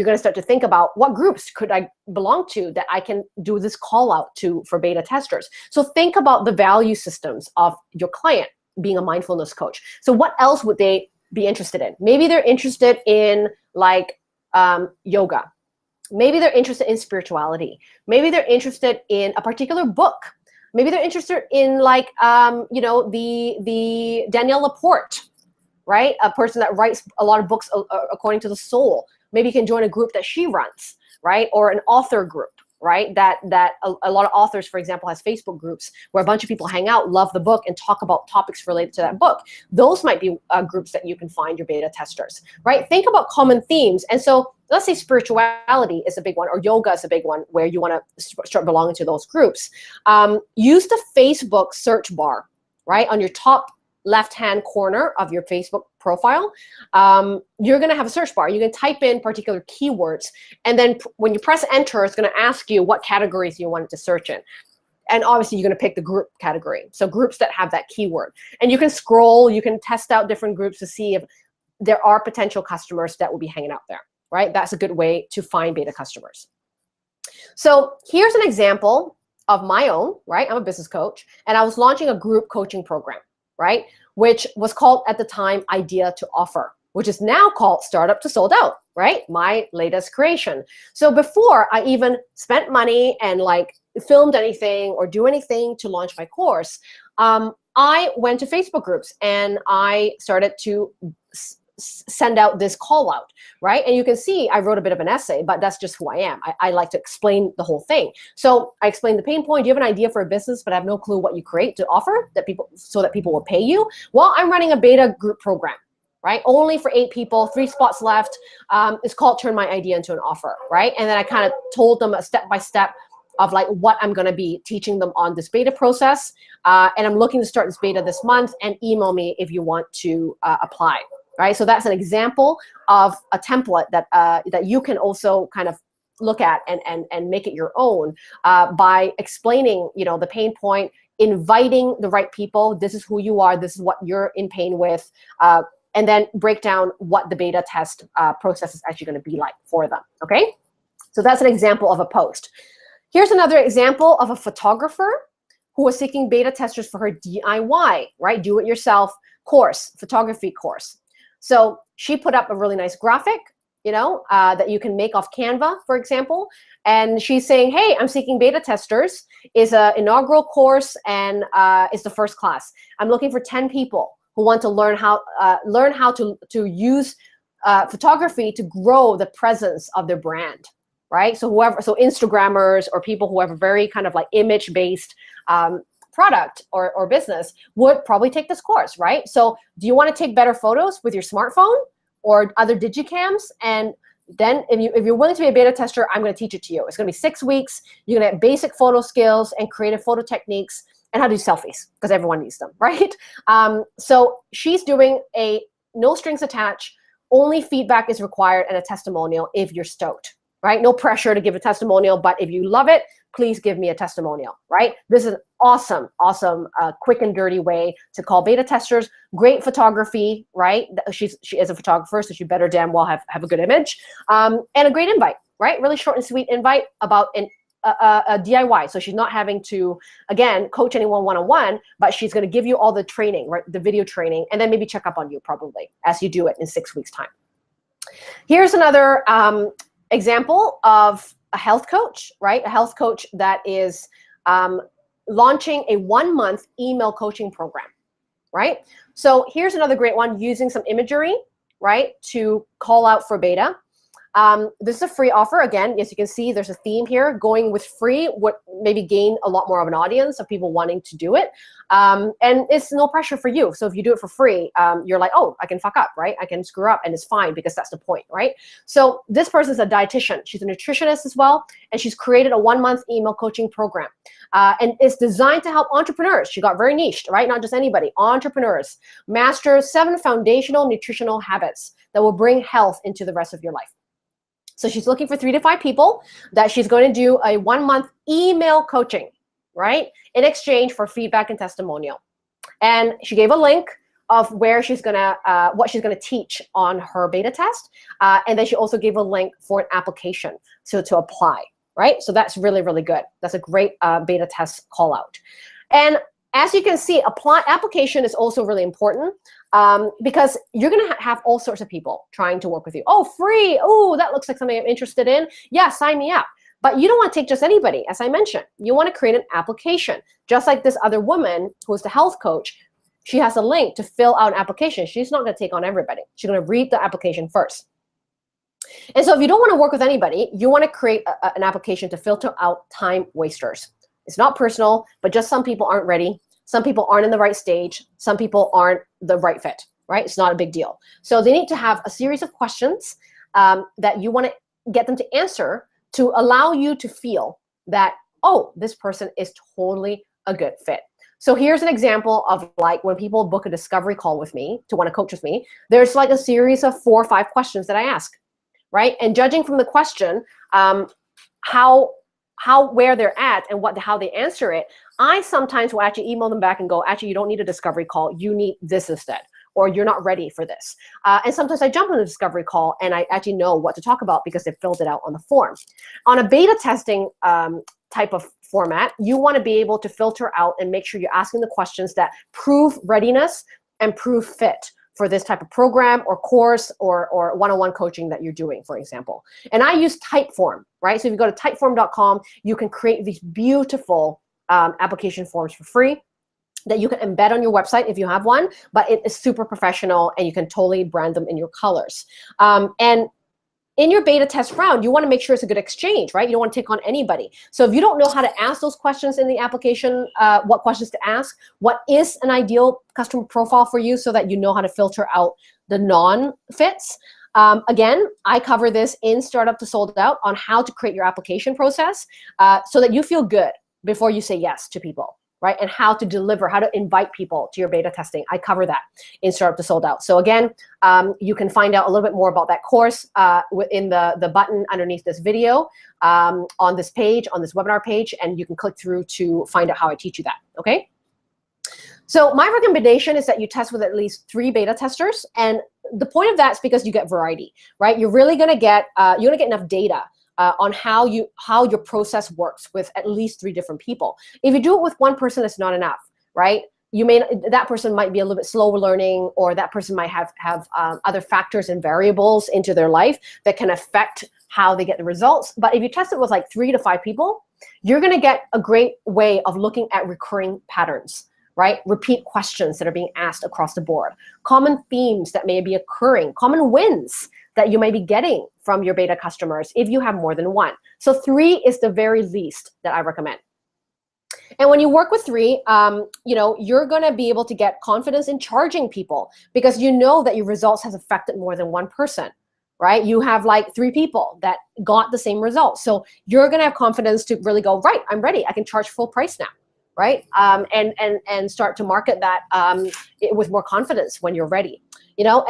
going to start to think about what groups could I belong to that I can do this call out to for beta testers. So think about the value systems of your client being a mindfulness coach. So what else would they be interested in? Maybe they're interested in yoga. Maybe they're interested in spirituality. Maybe they're interested in a particular book. Maybe they're interested in the Danielle Laporte, right? A person that writes a lot of books according to the soul. Maybe you can join a group that she runs, right? Or an author group, right? That a lot of authors, for example, has Facebook groups where a bunch of people hang out, love the book, and talk about topics related to that book. Those might be groups that you can find your beta testers, right? Think about common themes. And so let's say spirituality is a big one, or yoga is a big one where you want to start belonging to those groups. Use the Facebook search bar, right? On your top left-hand corner of your Facebook profile, you're going to have a search bar. You can type in particular keywords, and then when you press enter, it's going to ask you what categories you want to search in. And obviously, you're going to pick the group category. So groups that have that keyword. And you can scroll, you can test out different groups to see if there are potential customers that will be hanging out there, right? That's a good way to find beta customers. So here's an example of my own, right? I'm a business coach, and I was launching a group coaching program, right? Which was called at the time Idea to Offer, which is now called Startup to Sold Out, right? My latest creation. So before I even spent money and filmed anything or do anything to launch my course, I went to Facebook groups and I started to send out this call out, right? And you can see I wrote a bit of an essay, but that's just who I am. I like to explain the whole thing. So I explained the pain point. Do you have an idea for a business, but I have no clue what you create to offer so that people will pay you? Well, I'm running a beta group program, right? Only for 8 people, 3 spots left. It's called Turn My Idea into an Offer, right? And then I kind of told them a step-by-step of what I'm going to be teaching them on this beta process. And I'm looking to start this beta this month, and email me if you want to apply. Right, so that's an example of a template that you can also kind of look at and make it your own by explaining, the pain point, inviting the right people. This is who you are. This is what you're in pain with. and then break down what the beta test process is actually going to be like for them, okay? So that's an example of a post. Here's another example of a photographer who was seeking beta testers for her DIY, right? Do-it-yourself course, photography course. So she put up a really nice graphic, you know, that you can make off Canva, for example. And she's saying, hey, I'm seeking beta testers. Is an inaugural course and it's the first class. I'm looking for 10 people who want to learn how to use photography to grow the presence of their brand, right? So Instagrammers or people who have a very kind of like image-based product or business would probably take this course, right? So do you want to take better photos with your smartphone or other digicams? And then if you're willing to be a beta tester, I'm going to teach it to you. It's going to be 6 weeks. You're going to have basic photo skills and creative photo techniques and how to do selfies, because everyone needs them, right? So she's doing a no strings attached, only feedback is required and a testimonial if you're stoked, right? No pressure to give a testimonial, but if you love it, please give me a testimonial, right? This is an awesome, quick and dirty way to call beta testers. Great photography, right? She is a photographer, so she better damn well have a good image. And a great invite, right? Really short and sweet invite about a DIY. So she's not having to, again, coach anyone one-on-one, but she's going to give you all the training, right? The video training, and then maybe check up on you probably as you do it in 6 weeks' time. Here's another example of a health coach, right? A health coach that is launching a 1-month email coaching program, right? So here's another great one, using some imagery, right, to call out for beta. This is a free offer. Again, as you can see, there's a theme here. Going with free would maybe gain a lot more of an audience of people wanting to do it. And it's no pressure for you. So if you do it for free, you're like, oh, I can fuck up, right? I can screw up, and it's fine because that's the point, right? So this person's a dietitian. She's a nutritionist as well, and she's created a 1-month email coaching program. And it's designed to help entrepreneurs. She got very niched, right? Not just anybody, entrepreneurs. Master 7 foundational nutritional habits that will bring health into the rest of your life. So she's looking for 3 to 5 people that she's going to do a 1-month email coaching, right? In exchange for feedback and testimonial. And she gave a link of where she's gonna, what she's gonna teach on her beta test. And then she also gave a link for an application to apply, right? So that's really, really good. That's a great beta test call out. And as you can see, application is also really important because you're going to have all sorts of people trying to work with you. Oh, free. Oh, that looks like something I'm interested in. Yeah, sign me up. But you don't want to take just anybody, as I mentioned. You want to create an application. Just like this other woman who is the health coach, she has a link to fill out an application. She's not going to take on everybody. She's going to read the application first. And so if you don't want to work with anybody, you want to create an application to filter out time wasters. It's not personal, but just some people aren't ready. Some people aren't in the right stage. Some people aren't the right fit, right? It's not a big deal. So they need to have a series of questions that you want to get them to answer to allow you to feel that, oh, this person is totally a good fit. So here's an example of like when people book a discovery call with me to want to coach with me, there's like a series of 4 or 5 questions that I ask, right? And judging from the question, where they're at and how they answer it, I sometimes will actually email them back and go, actually, you don't need a discovery call. You need this instead, or you're not ready for this. And sometimes I jump on the discovery call and I actually know what to talk about because they filled it out on the form. On a beta testing type of format, you want to be able to filter out and make sure you're asking the questions that prove readiness and prove fit for this type of program or course or one-on-one coaching that you're doing, for example. And I use Typeform, right? So if you go to typeform.com, you can create these beautiful application forms for free that you can embed on your website if you have one, but it is super professional and you can totally brand them in your colors. And in your beta test round, you want to make sure it's a good exchange, right? You don't want to take on anybody. So if you don't know how to ask those questions in the application, what questions to ask, what is an ideal customer profile for you so that you know how to filter out the non-fits. Again, I cover this in Startup to Sold Out on how to create your application process so that you feel good before you say yes to people, right? And how to deliver, how to invite people to your beta testing. I cover that in Startup to Sold Out. So again, you can find out a little bit more about that course in the button underneath this video on this page, on this webinar page, and you can click through to find out how I teach you that, okay? So my recommendation is that you test with at least 3 beta testers. And the point of that is because you get variety, right? You're really gonna get, enough data on how your process works with at least 3 different people. If you do it with one person, it's not enough, right? That person might be a little bit slower learning, or that person might have other factors and variables into their life that can affect how they get the results. But if you test it with like 3 to 5 people, you're gonna get a great way of looking at recurring patterns, right? Repeat questions that are being asked across the board, common themes that may be occurring, common wins that you may be getting from your beta customers if you have more than one. So 3 is the very least that I recommend. And when you work with 3, you're gonna be able to get confidence in charging people, because you know that your results has affected more than one person, right? You have like 3 people that got the same results. So you're gonna have confidence to really go, right, I'm ready, I can charge full price now, right? And start to market that with more confidence when you're ready.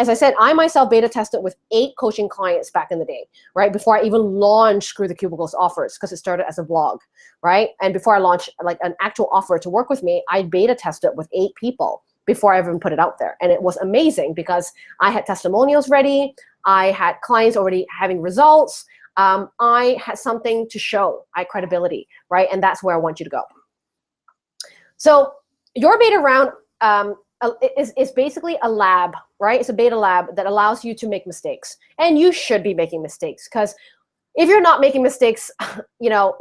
As I said, I myself beta tested with 8 coaching clients back in the day, right? Before I even launched Screw the Cubicles offers, because it started as a blog, right? And before I launched like an actual offer to work with me, I beta tested with 8 people before I even put it out there. And it was amazing because I had testimonials ready. I had clients already having results. I had something to show. I had credibility, right? And that's where I want you to go. So your beta round is basically a lab, right? It's a beta lab that allows you to make mistakes. And you should be making mistakes, because if you're not making mistakes,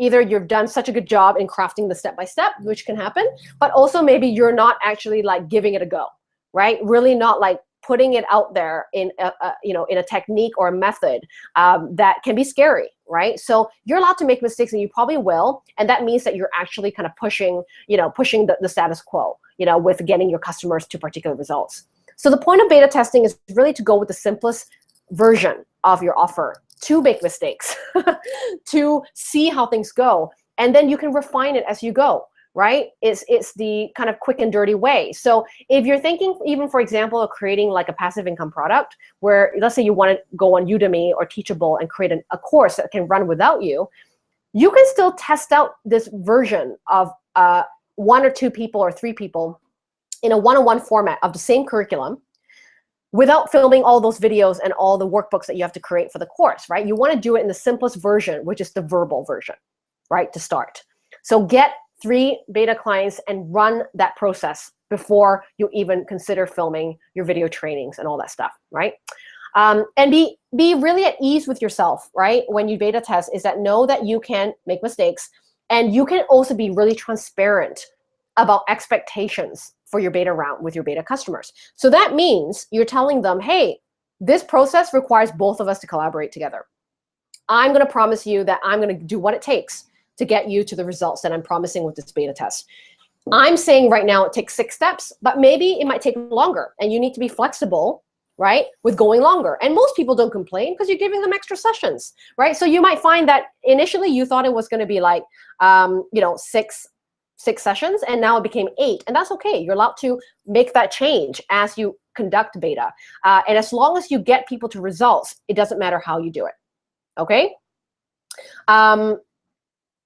either you've done such a good job in crafting the step-by-step, which can happen, but also maybe you're not actually like giving it a go, right? Really not like putting it out there in a technique or a method that can be scary, right? So you're allowed to make mistakes, and you probably will, and that means that you're actually kind of pushing the status quo, with getting your customers to particular results. So the point of beta testing is really to go with the simplest version of your offer, to make mistakes, to see how things go, and then you can refine it as you go. Right? It's the kind of quick and dirty way. So if you're thinking, even for example, of creating like a passive income product, where let's say you want to go on Udemy or Teachable and create a course that can run without you, you can still test out this version of 1 or 2 people or 3 people in a one-on-one format of the same curriculum, without filming all those videos and all the workbooks that you have to create for the course, right? You want to do it in the simplest version, which is the verbal version, right, to start. So get 3 beta clients and run that process before you even consider filming your video trainings and all that stuff, right? And be really at ease with yourself, right? When you beta test, is that know that you can make mistakes, and you can also be really transparent about expectations for your beta round with your beta customers. So that means you're telling them, hey, this process requires both of us to collaborate together. I'm gonna promise you that I'm gonna do what it takes to get you to the results that I'm promising with this beta test. I'm saying right now it takes 6 steps, but maybe it might take longer, and you need to be flexible, right, with going longer. And most people don't complain because you're giving them extra sessions, right? So you might find that initially you thought it was going to be like, 6 sessions, and now it became 8, and that's okay. You're allowed to make that change as you conduct beta. And as long as you get people to results, it doesn't matter how you do it, okay?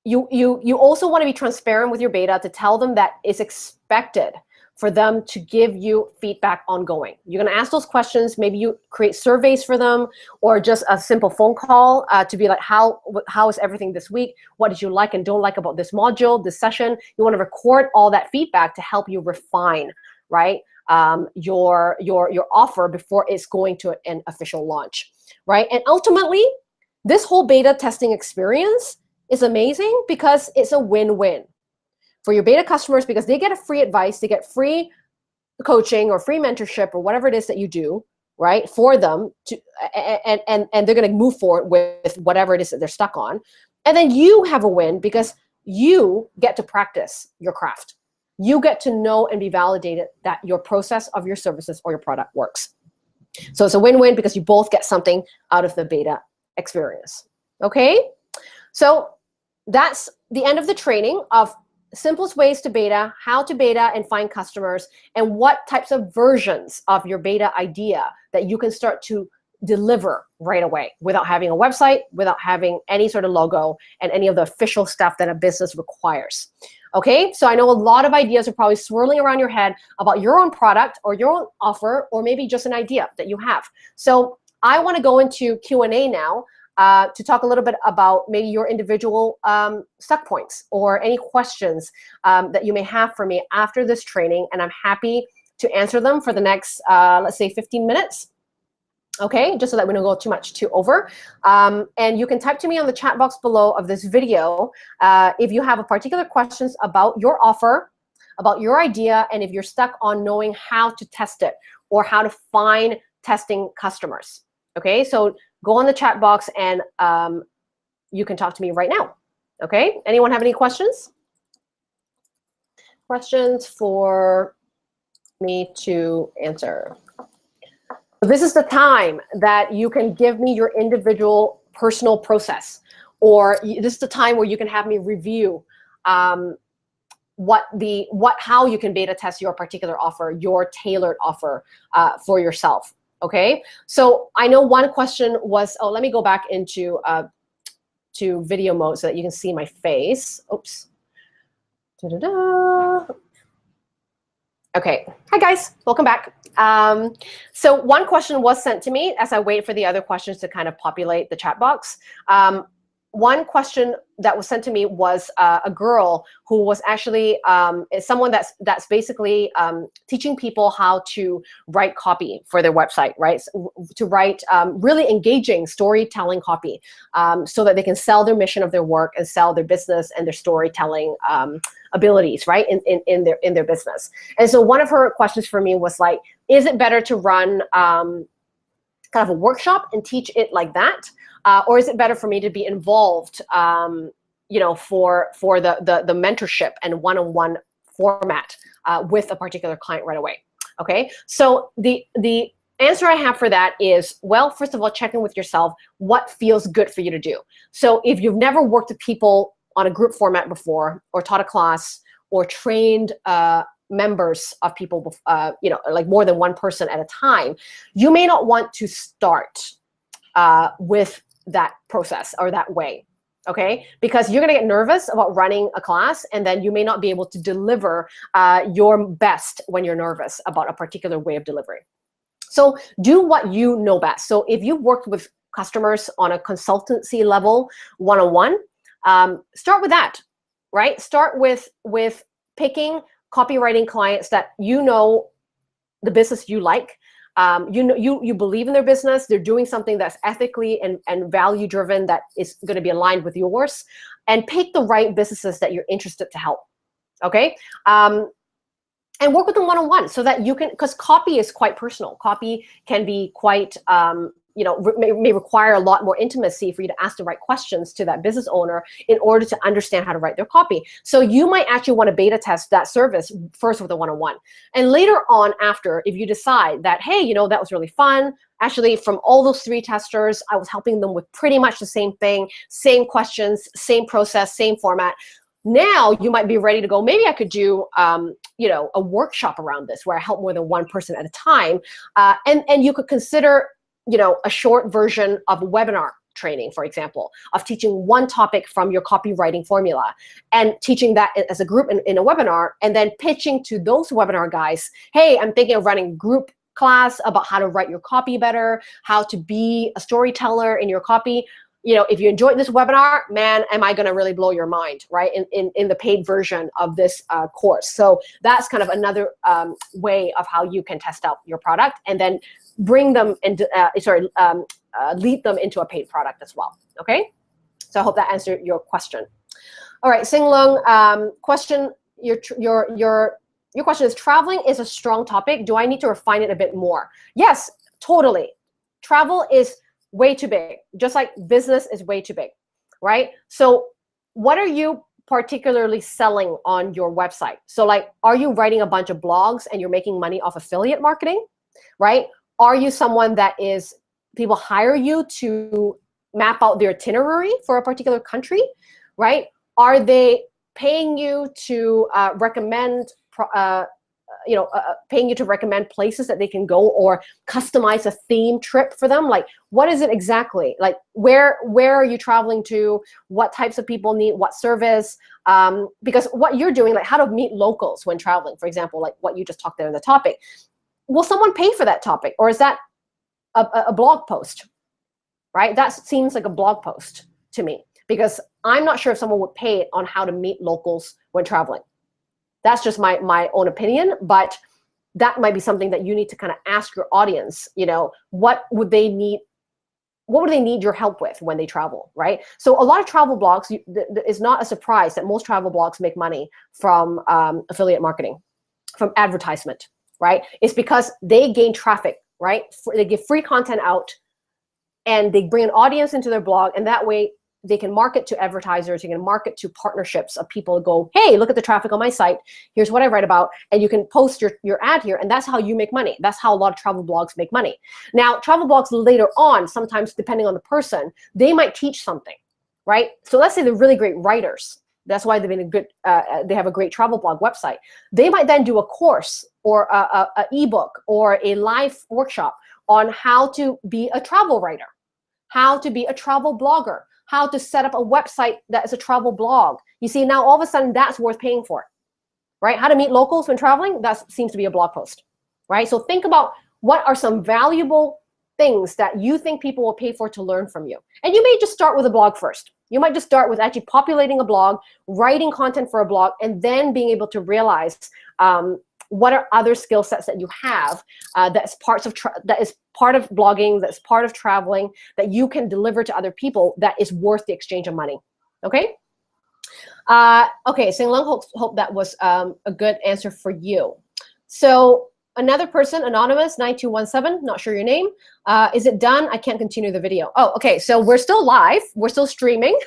You also want to be transparent with your beta to tell them that it's expected for them to give you feedback ongoing. You're going to ask those questions. Maybe you create surveys for them, or just a simple phone call to be like, how is everything this week? What did you like and don't like about this module, this session? You want to record all that feedback to help you refine, right, your offer before it's going to an official launch, right? And ultimately, this whole beta testing experience is amazing because it's a win-win for your beta customers, because they get a free advice, they get free coaching or free mentorship or whatever it is that you do, right, for them to, and they're going to move forward with whatever it is that they're stuck on. And then you have a win because you get to practice your craft. You get to know and be validated that your process of your services or your product works. So it's a win-win because you both get something out of the beta experience, okay? So that's the end of the training of simplest ways to beta, how to beta and find customers, and what types of versions of your beta idea that you can start to deliver right away without having a website, without having any sort of logo and any of the official stuff that a business requires. Okay, so I know a lot of ideas are probably swirling around your head about your own product or your own offer, or maybe just an idea that you have. So I want to go into Q&A now to talk a little bit about maybe your individual stuck points or any questions that you may have for me after this training, and I'm happy to answer them for the next, let's say, 15 minutes. Okay, just so that we don't go too over. And you can type to me on the chat box below of this video if you have a particular questions about your offer, about your idea, and if you're stuck on knowing how to test it or how to find testing customers. Okay, so go on the chat box and you can talk to me right now. Okay, anyone have any questions? Questions for me to answer? This is the time that you can give me your individual personal process, or this is the time where you can have me review how you can beta test your particular offer, your tailored offer for yourself. Okay, so I know one question was, oh, let me go back into to video mode so that you can see my face. Oops. Da-da-da. Okay, hi guys, welcome back. So one question was sent to me as I wait for the other questions to kind of populate the chat box. One question that was sent to me was a girl who was actually someone that's basically teaching people how to write copy for their website, right? So, to write really engaging storytelling copy so that they can sell their mission of their work and sell their business and their storytelling abilities, right, in their business. And so one of her questions for me was like, is it better to run kind of a workshop and teach it like that? Or is it better for me to be involved, you know, for the mentorship and one-on-one format with a particular client right away? Okay, so the answer I have for that is, well, first of all, check in with yourself what feels good for you to do. So if you've never worked with people on a group format before, or taught a class, or trained members of people, you know, like more than one person at a time, you may not want to start with that process or that way, okay? Because you're gonna get nervous about running a class, and then you may not be able to deliver your best when you're nervous about a particular way of delivering. So do what you know best. So if you worked with customers on a consultancy level, one-on-one, start with that, right? Start with picking copywriting clients that you know the business you like. You know, you believe in their business, they're doing something that's ethically and value driven that is going to be aligned with yours, and pick the right businesses that you're interested to help. Okay, and work with them one-on-one so that you can, because copy is quite personal. Copy can be quite you know, may require a lot more intimacy for you to ask the right questions to that business owner in order to understand how to write their copy. So you might actually want to beta test that service first with a one-on-one. And later on, after, if you decide that, hey, you know, that was really fun, actually from all those 3 testers, I was helping them with pretty much the same thing, same questions, same process, same format. Now you might be ready to go, maybe I could do, you know, a workshop around this where I help more than one person at a time. And you could consider, you know, a short version of a webinar training, for example, of teaching one topic from your copywriting formula and teaching that as a group in a webinar, and then pitching to those webinar guys, hey, I'm thinking of running group class about how to write your copy better, how to be a storyteller in your copy. You know, if you enjoyed this webinar, man, am I going to really blow your mind, right, in the paid version of this course. So that's kind of another way of how you can test out your product and then bring them into, lead them into a paid product as well, okay? So I hope that answered your question. All right, Sing Lung, question, your question is, traveling is a strong topic. Do I need to refine it a bit more? Yes, totally. Travel is way too big, just like business is way too big, right? So what are you particularly selling on your website? So like, are you writing a bunch of blogs and you're making money off affiliate marketing, right? Are you someone that is, people hire you to map out their itinerary for a particular country, right? Are they paying you to recommend paying you to recommend places that they can go, or customize a theme trip for them? Like, what is it exactly? Like, where are you traveling to? What types of people need what service? Because what you're doing, like how to meet locals when traveling, for example, like what you just talked there in the topic, will someone pay for that topic, or is that a blog post, right? That seems like a blog post to me, because I'm not sure if someone would pay on how to meet locals when traveling. That's just my own opinion, but that might be something that you need to kind of ask your audience, what would they need? What would they need your help with when they travel, right? So a lot of travel blogs, it's not a surprise that most travel blogs make money from affiliate marketing, from advertisement, right? It's because they gain traffic, right? They give free content out, and they bring an audience into their blog, and that way they can market to advertisers, you can market to partnerships of people who go, hey, look at the traffic on my site, here's what I write about, and you can post your ad here, and that's how you make money. That's how a lot of travel blogs make money. Now, travel blogs later on, sometimes depending on the person, they might teach something, right? So let's say they're really great writers. That's why they've been they have a great travel blog website. They might then do a course or a ebook or a live workshop on how to be a travel writer, how to be a travel blogger, how to set up a website that is a travel blog. You see, now all of a sudden that's worth paying for, right? How to meet locals when traveling, that seems to be a blog post, right? So think about what are some valuable things that you think people will pay for to learn from you. And you may just start with a blog first. You might just start with actually populating a blog, writing content for a blog, and then being able to realize what are other skill sets that you have that is part of blogging, that's part of traveling, that you can deliver to other people that is worth the exchange of money. Okay? Okay, Sing Lung, hope that was a good answer for you. So another person, anonymous 9217, not sure your name. Is it done? I can't continue the video. Oh, okay, so we're still live, we're still streaming.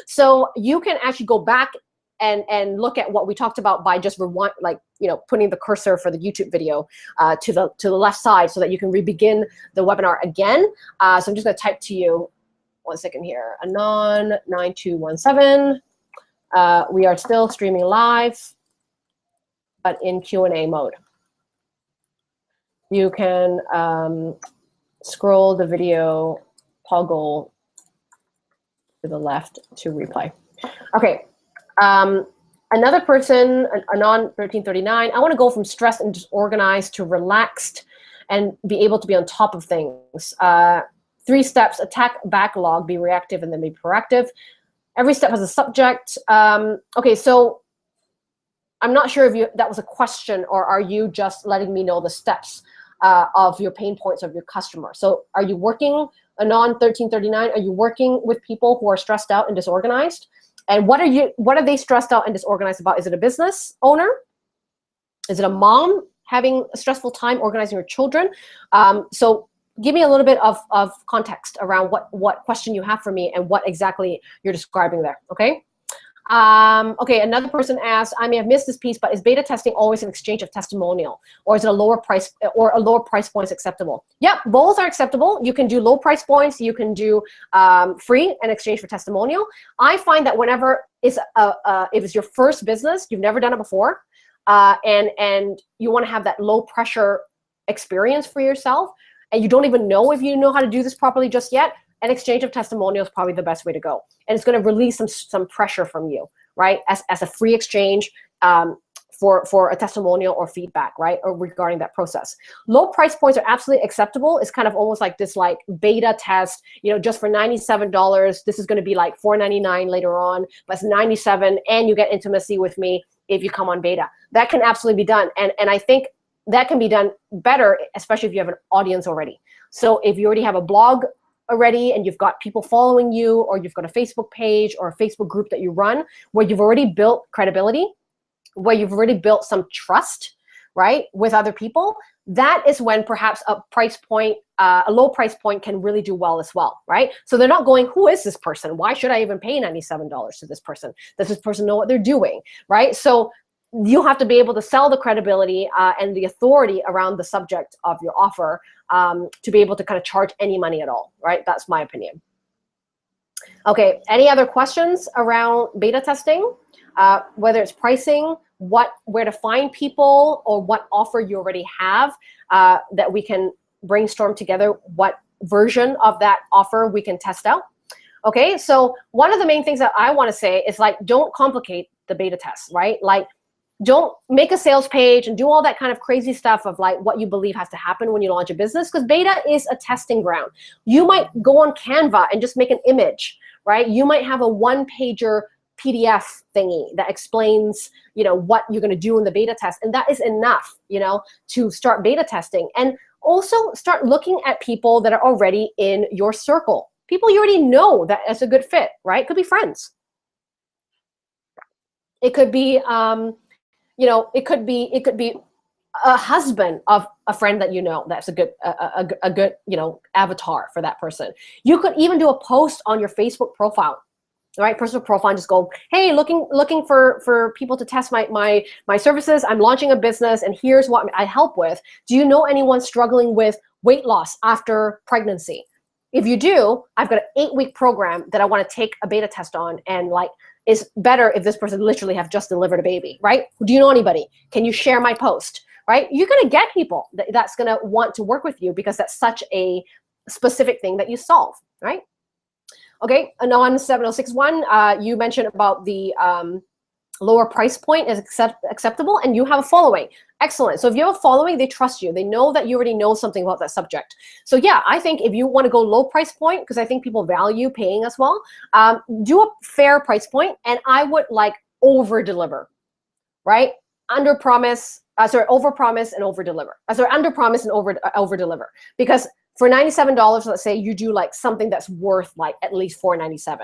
So you can actually go back and look at what we talked about by just rewind, putting the cursor for the YouTube video to the left side, so that you can re-begin the webinar again. So I'm just going to type to you, one second here, Anon 9217. We are still streaming live, but in Q&A mode. You can scroll the video, toggle to the left to replay. Okay. Another person, Anon 1339, I want to go from stressed and disorganized to relaxed and be able to be on top of things. 3 steps: attack backlog, be reactive, and then be proactive. Every step has a subject. Okay, so I'm not sure if that was a question, or are you just letting me know the steps of your pain points of your customer? So are you working, Anon 1339, are you working with people who are stressed out and disorganized? And what are they stressed out and disorganized about? Is it a business owner? Is it a mom having a stressful time organizing her children? So give me a little bit of context around what question you have for me and what exactly you're describing there, okay? Okay, another person asked, I may have missed this piece, but is beta testing always an exchange of testimonial, or is it a lower price point acceptable? Yep, both are acceptable. You can do low price points, you can do free in exchange for testimonial. I find that whenever if it's your first business, you've never done it before, and you want to have that low pressure experience for yourself, and you don't even know if you know how to do this properly just yet, an exchange of testimonial is probably the best way to go. And it's going to release some pressure from you, right? As a free exchange for a testimonial or feedback, right? Or regarding that process. Low price points are absolutely acceptable. It's kind of almost like this beta test, just for $97. This is going to be like $4.99 later on, but it's $97, and you get intimacy with me if you come on beta. That can absolutely be done. And I think that can be done better, especially if you have an audience already. So if you already have a blog already, and you've got people following you, or you've got a Facebook page or a Facebook group that you run, where you've already built credibility, where you've already built some trust, right, with other people, that is when perhaps a low price point can really do well as well, right? So they're not going, who is this person? Why should I even pay $97 to this person? Does this person know what they're doing, right? So you have to be able to sell the credibility and the authority around the subject of your offer to be able to kind of charge any money at all, right? That's my opinion. Okay, any other questions around beta testing? Whether it's pricing, where to find people or what offer you already have that we can brainstorm together what version of that offer we can test out. Okay, so one of the main things that I want to say is like, don't complicate the beta test, right? Like, don't make a sales page and do all that kind of crazy stuff of like what you believe has to happen when you launch a business, because beta is a testing ground. You might go on Canva and just make an image, right? You might have a one-pager PDF thingy that explains, you know, what you're going to do in the beta test, and that is enough, you know, to start beta testing. And also start looking at people that are already in your circle. People you already know that is a good fit, right? It could be friends. It could be, you know, it could be a husband of a friend that you know that's a good, you know, avatar for that person. You could even do a post on your Facebook profile, right? Personal profile, and just go, hey, looking for people to test my services. I'm launching a business, and here's what I help with. Do you know anyone struggling with weight loss after pregnancy? If you do, I've got an 8-week program that I want to take a beta test on, and like, it's better if this person literally have just delivered a baby, right? Do you know anybody? Can you share my post, right? You're going to get people that's going to want to work with you because that's such a specific thing that you solve, right? Okay, Anon 7061, you mentioned about the lower price point is acceptable, and you have a following. Excellent. So if you have a following, they trust you. They know that you already know something about that subject. So yeah, I think if you want to go low price point, because I think people value paying as well, do a fair price point, and I would like over deliver, right? Under promise, over promise and over deliver. Under promise and over deliver. Because for $97, let's say you do like something that's worth like at least $4.97,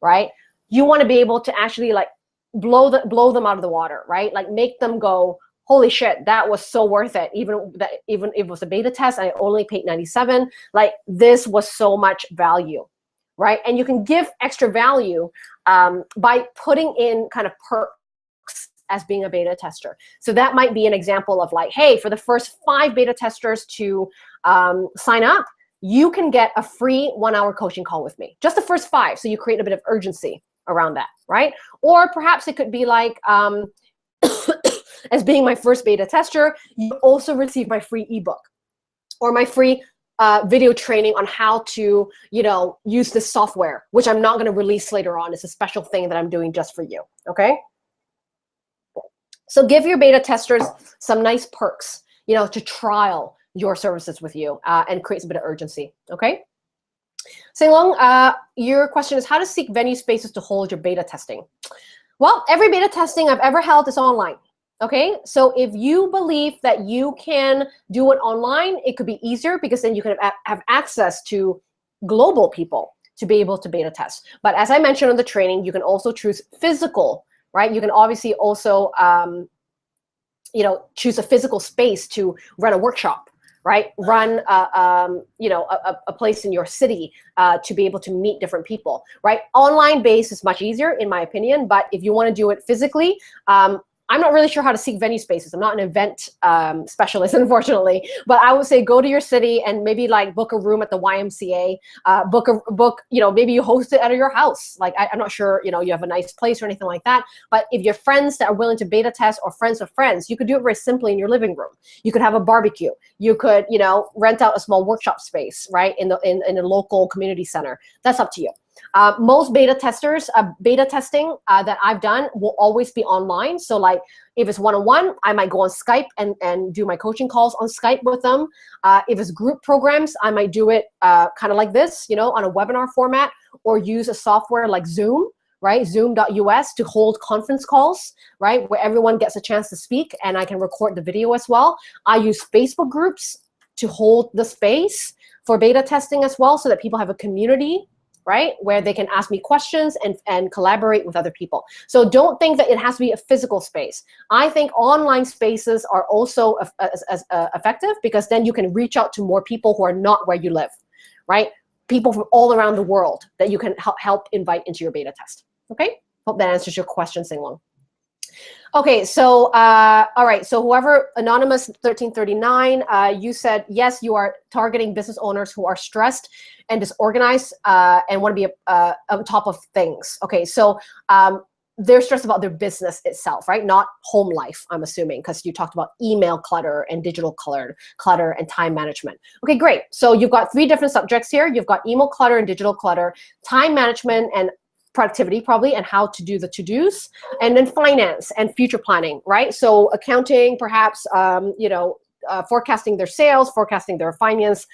right? You want to be able to actually like blow them out of the water, right? Like make them go, holy shit, that was so worth it. Even if it was a beta test, I only paid $97. Like this was so much value, right? And you can give extra value by putting in kind of perks as being a beta tester. So that might be an example of like, hey, for the first 5 beta testers to sign up, you can get a free 1-hour coaching call with me. Just the first 5. So you create a bit of urgency around that, right? Or perhaps it could be like, as being my first beta tester, you also receive my free ebook or my free video training on how to, you know, use this software, which I'm not going to release later on. It's a special thing that I'm doing just for you, okay? So give your beta testers some nice perks, you know, to trial your services with you and creates a bit of urgency, okay? Singlong, your question is how to seek venue spaces to hold your beta testing. Well, every beta testing I've ever held is online. Okay, so if you believe that you can do it online, it could be easier because then you can have access to global people to be able to beta test. But as I mentioned on the training, you can also choose physical, right? You can obviously also, you know, choose a physical space to run a workshop, right? Run, you know, a place in your city to be able to meet different people, right? Online base is much easier in my opinion, but if you want to do it physically, I'm not really sure how to seek venue spaces. I'm not an event specialist, unfortunately. But I would say go to your city and maybe like book a room at the YMCA. Book. You know, maybe you host it out of your house. Like I'm not sure, you know, you have a nice place or anything like that. But if you have friends that are willing to beta test or friends of friends, you could do it very simply in your living room. You could have a barbecue. You could, you know, rent out a small workshop space, right, in a local community center. That's up to you. Most beta testers, beta testing that I've done will always be online. So like if it's one-on-one, I might go on Skype and do my coaching calls on Skype with them. If it's group programs, I might do it kind of like this, you know, on a webinar format, or use a software like Zoom, right? Zoom.us to hold conference calls, right? Where everyone gets a chance to speak and I can record the video as well. I use Facebook groups to hold the space for beta testing as well so that people have a community, right, where they can ask me questions and collaborate with other people. So don't think that it has to be a physical space. I think online spaces are also as effective because then you can reach out to more people who are not where you live, right? People from all around the world that you can help invite into your beta test, okay? Hope that answers your question, Singlong. Okay, so, all right, so whoever, Anonymous 1339, you said, yes, you are targeting business owners who are stressed and disorganized and want to be on top of things. Okay, so they're stressed about their business itself, right? Not home life, I'm assuming, because you talked about email clutter and digital clutter and time management. Okay, great. So you've got 3 different subjects here. You've got email clutter and digital clutter, time management and productivity probably, and how to do the to-dos, and then finance and future planning, right? So accounting, perhaps, forecasting their sales, forecasting their finance,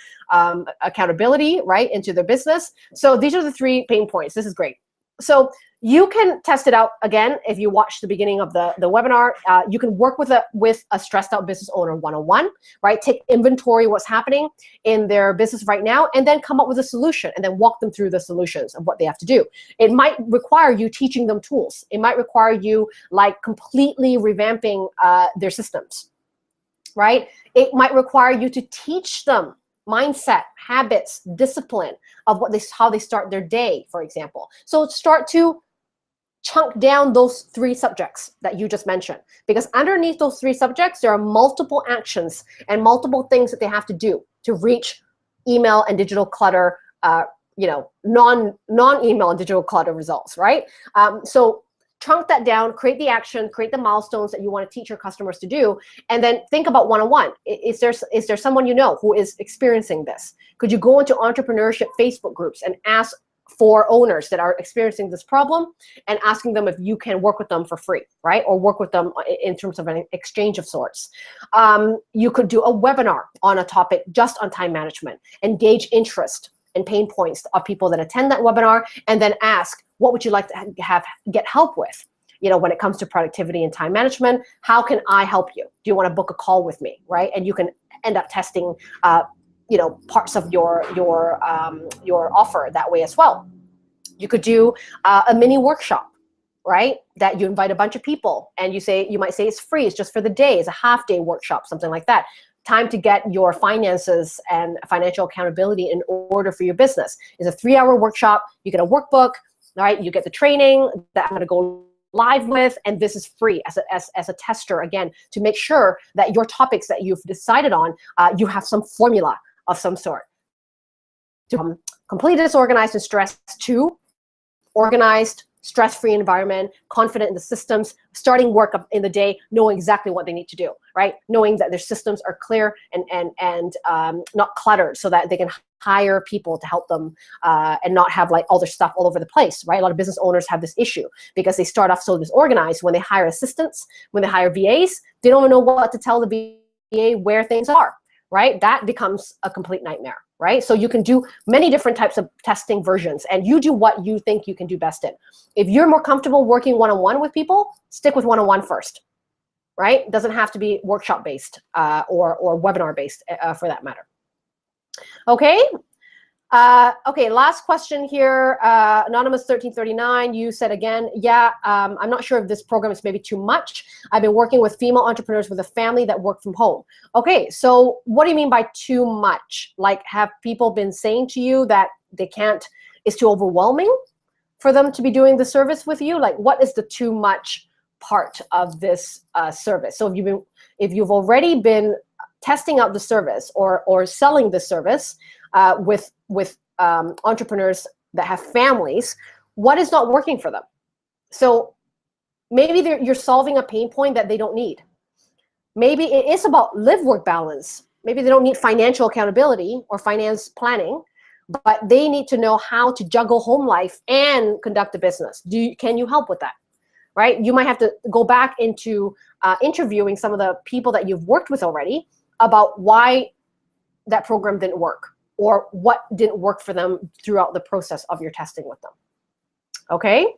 accountability, right, into their business. So these are the 3 pain points. This is great. So you can test it out again if you watch the beginning of the webinar. You can work with a stressed out business owner one-on-one, right? Take inventory of what's happening in their business right now, and then come up with a solution, and then walk them through the solutions of what they have to do. It might require you teaching them tools. It might require you like completely revamping their systems, right? It might require you to teach them mindset, habits, discipline of how they start their day, for example. So start to chunk down those 3 subjects that you just mentioned, because underneath those 3 subjects, there are multiple actions and multiple things that they have to do to reach email and digital clutter, non-email and digital clutter results, right? So chunk that down, create the action, create the milestones that you want to teach your customers to do, and then think about one-on-one. Is there someone you know who is experiencing this? Could you go into entrepreneurship Facebook groups and ask for owners that are experiencing this problem, and asking them if you can work with them for free, right? Or work with them in terms of an exchange of sorts. You could do a webinar on a topic just on time management, engage interest and pain points of people that attend that webinar, and then ask, what would you like to get help with? When it comes to productivity and time management, how can I help you? Do you want to book a call with me, right? And you can end up testing, parts of your offer that way as well. You could do a mini workshop, right? That you invite a bunch of people, and you might say it's free, it's just for the day, it's a half-day workshop, something like that. Time to get your finances and financial accountability in order for your business. It's a 3-hour workshop. You get a workbook, right? You get the training that I'm going to go live with, and this is free as a tester, again, to make sure that your topics that you've decided on, you have some formula of some sort. To complete disorganized and stressed, to organized, stress-free environment, confident in the systems, starting work in the day, knowing exactly what they need to do, right? Knowing that their systems are clear and not cluttered, so that they can hire people to help them and not have like all their stuff all over the place, right? A lot of business owners have this issue because they start off so disorganized. When they hire assistants, when they hire VAs, they don't know what to tell the VA where things are, right? That becomes a complete nightmare, right? So you can do many different types of testing versions, and you do what you think you can do best in. If you're more comfortable working one-on-one with people, stick with one-on-one first, right? It doesn't have to be workshop-based or webinar-based for that matter. Okay. Okay, last question here. Anonymous 1339, you said again, yeah, I'm not sure if this program is maybe too much. I've been working with female entrepreneurs with a family that work from home. Okay, so what do you mean by too much? Like, have people been saying to you that they can't, it's too overwhelming for them to be doing the service with you? Like, what is the too much part of this service? So if you've already been testing out the service or selling the service with entrepreneurs that have families, what is not working for them? So maybe you're solving a pain point that they don't need. Maybe it is about live-work balance. Maybe they don't need financial accountability or finance planning, but they need to know how to juggle home life and conduct a business. Can you help with that? Right? You might have to go back into interviewing some of the people that you've worked with already about why that program didn't work, or what didn't work for them throughout the process of your testing with them. Okay?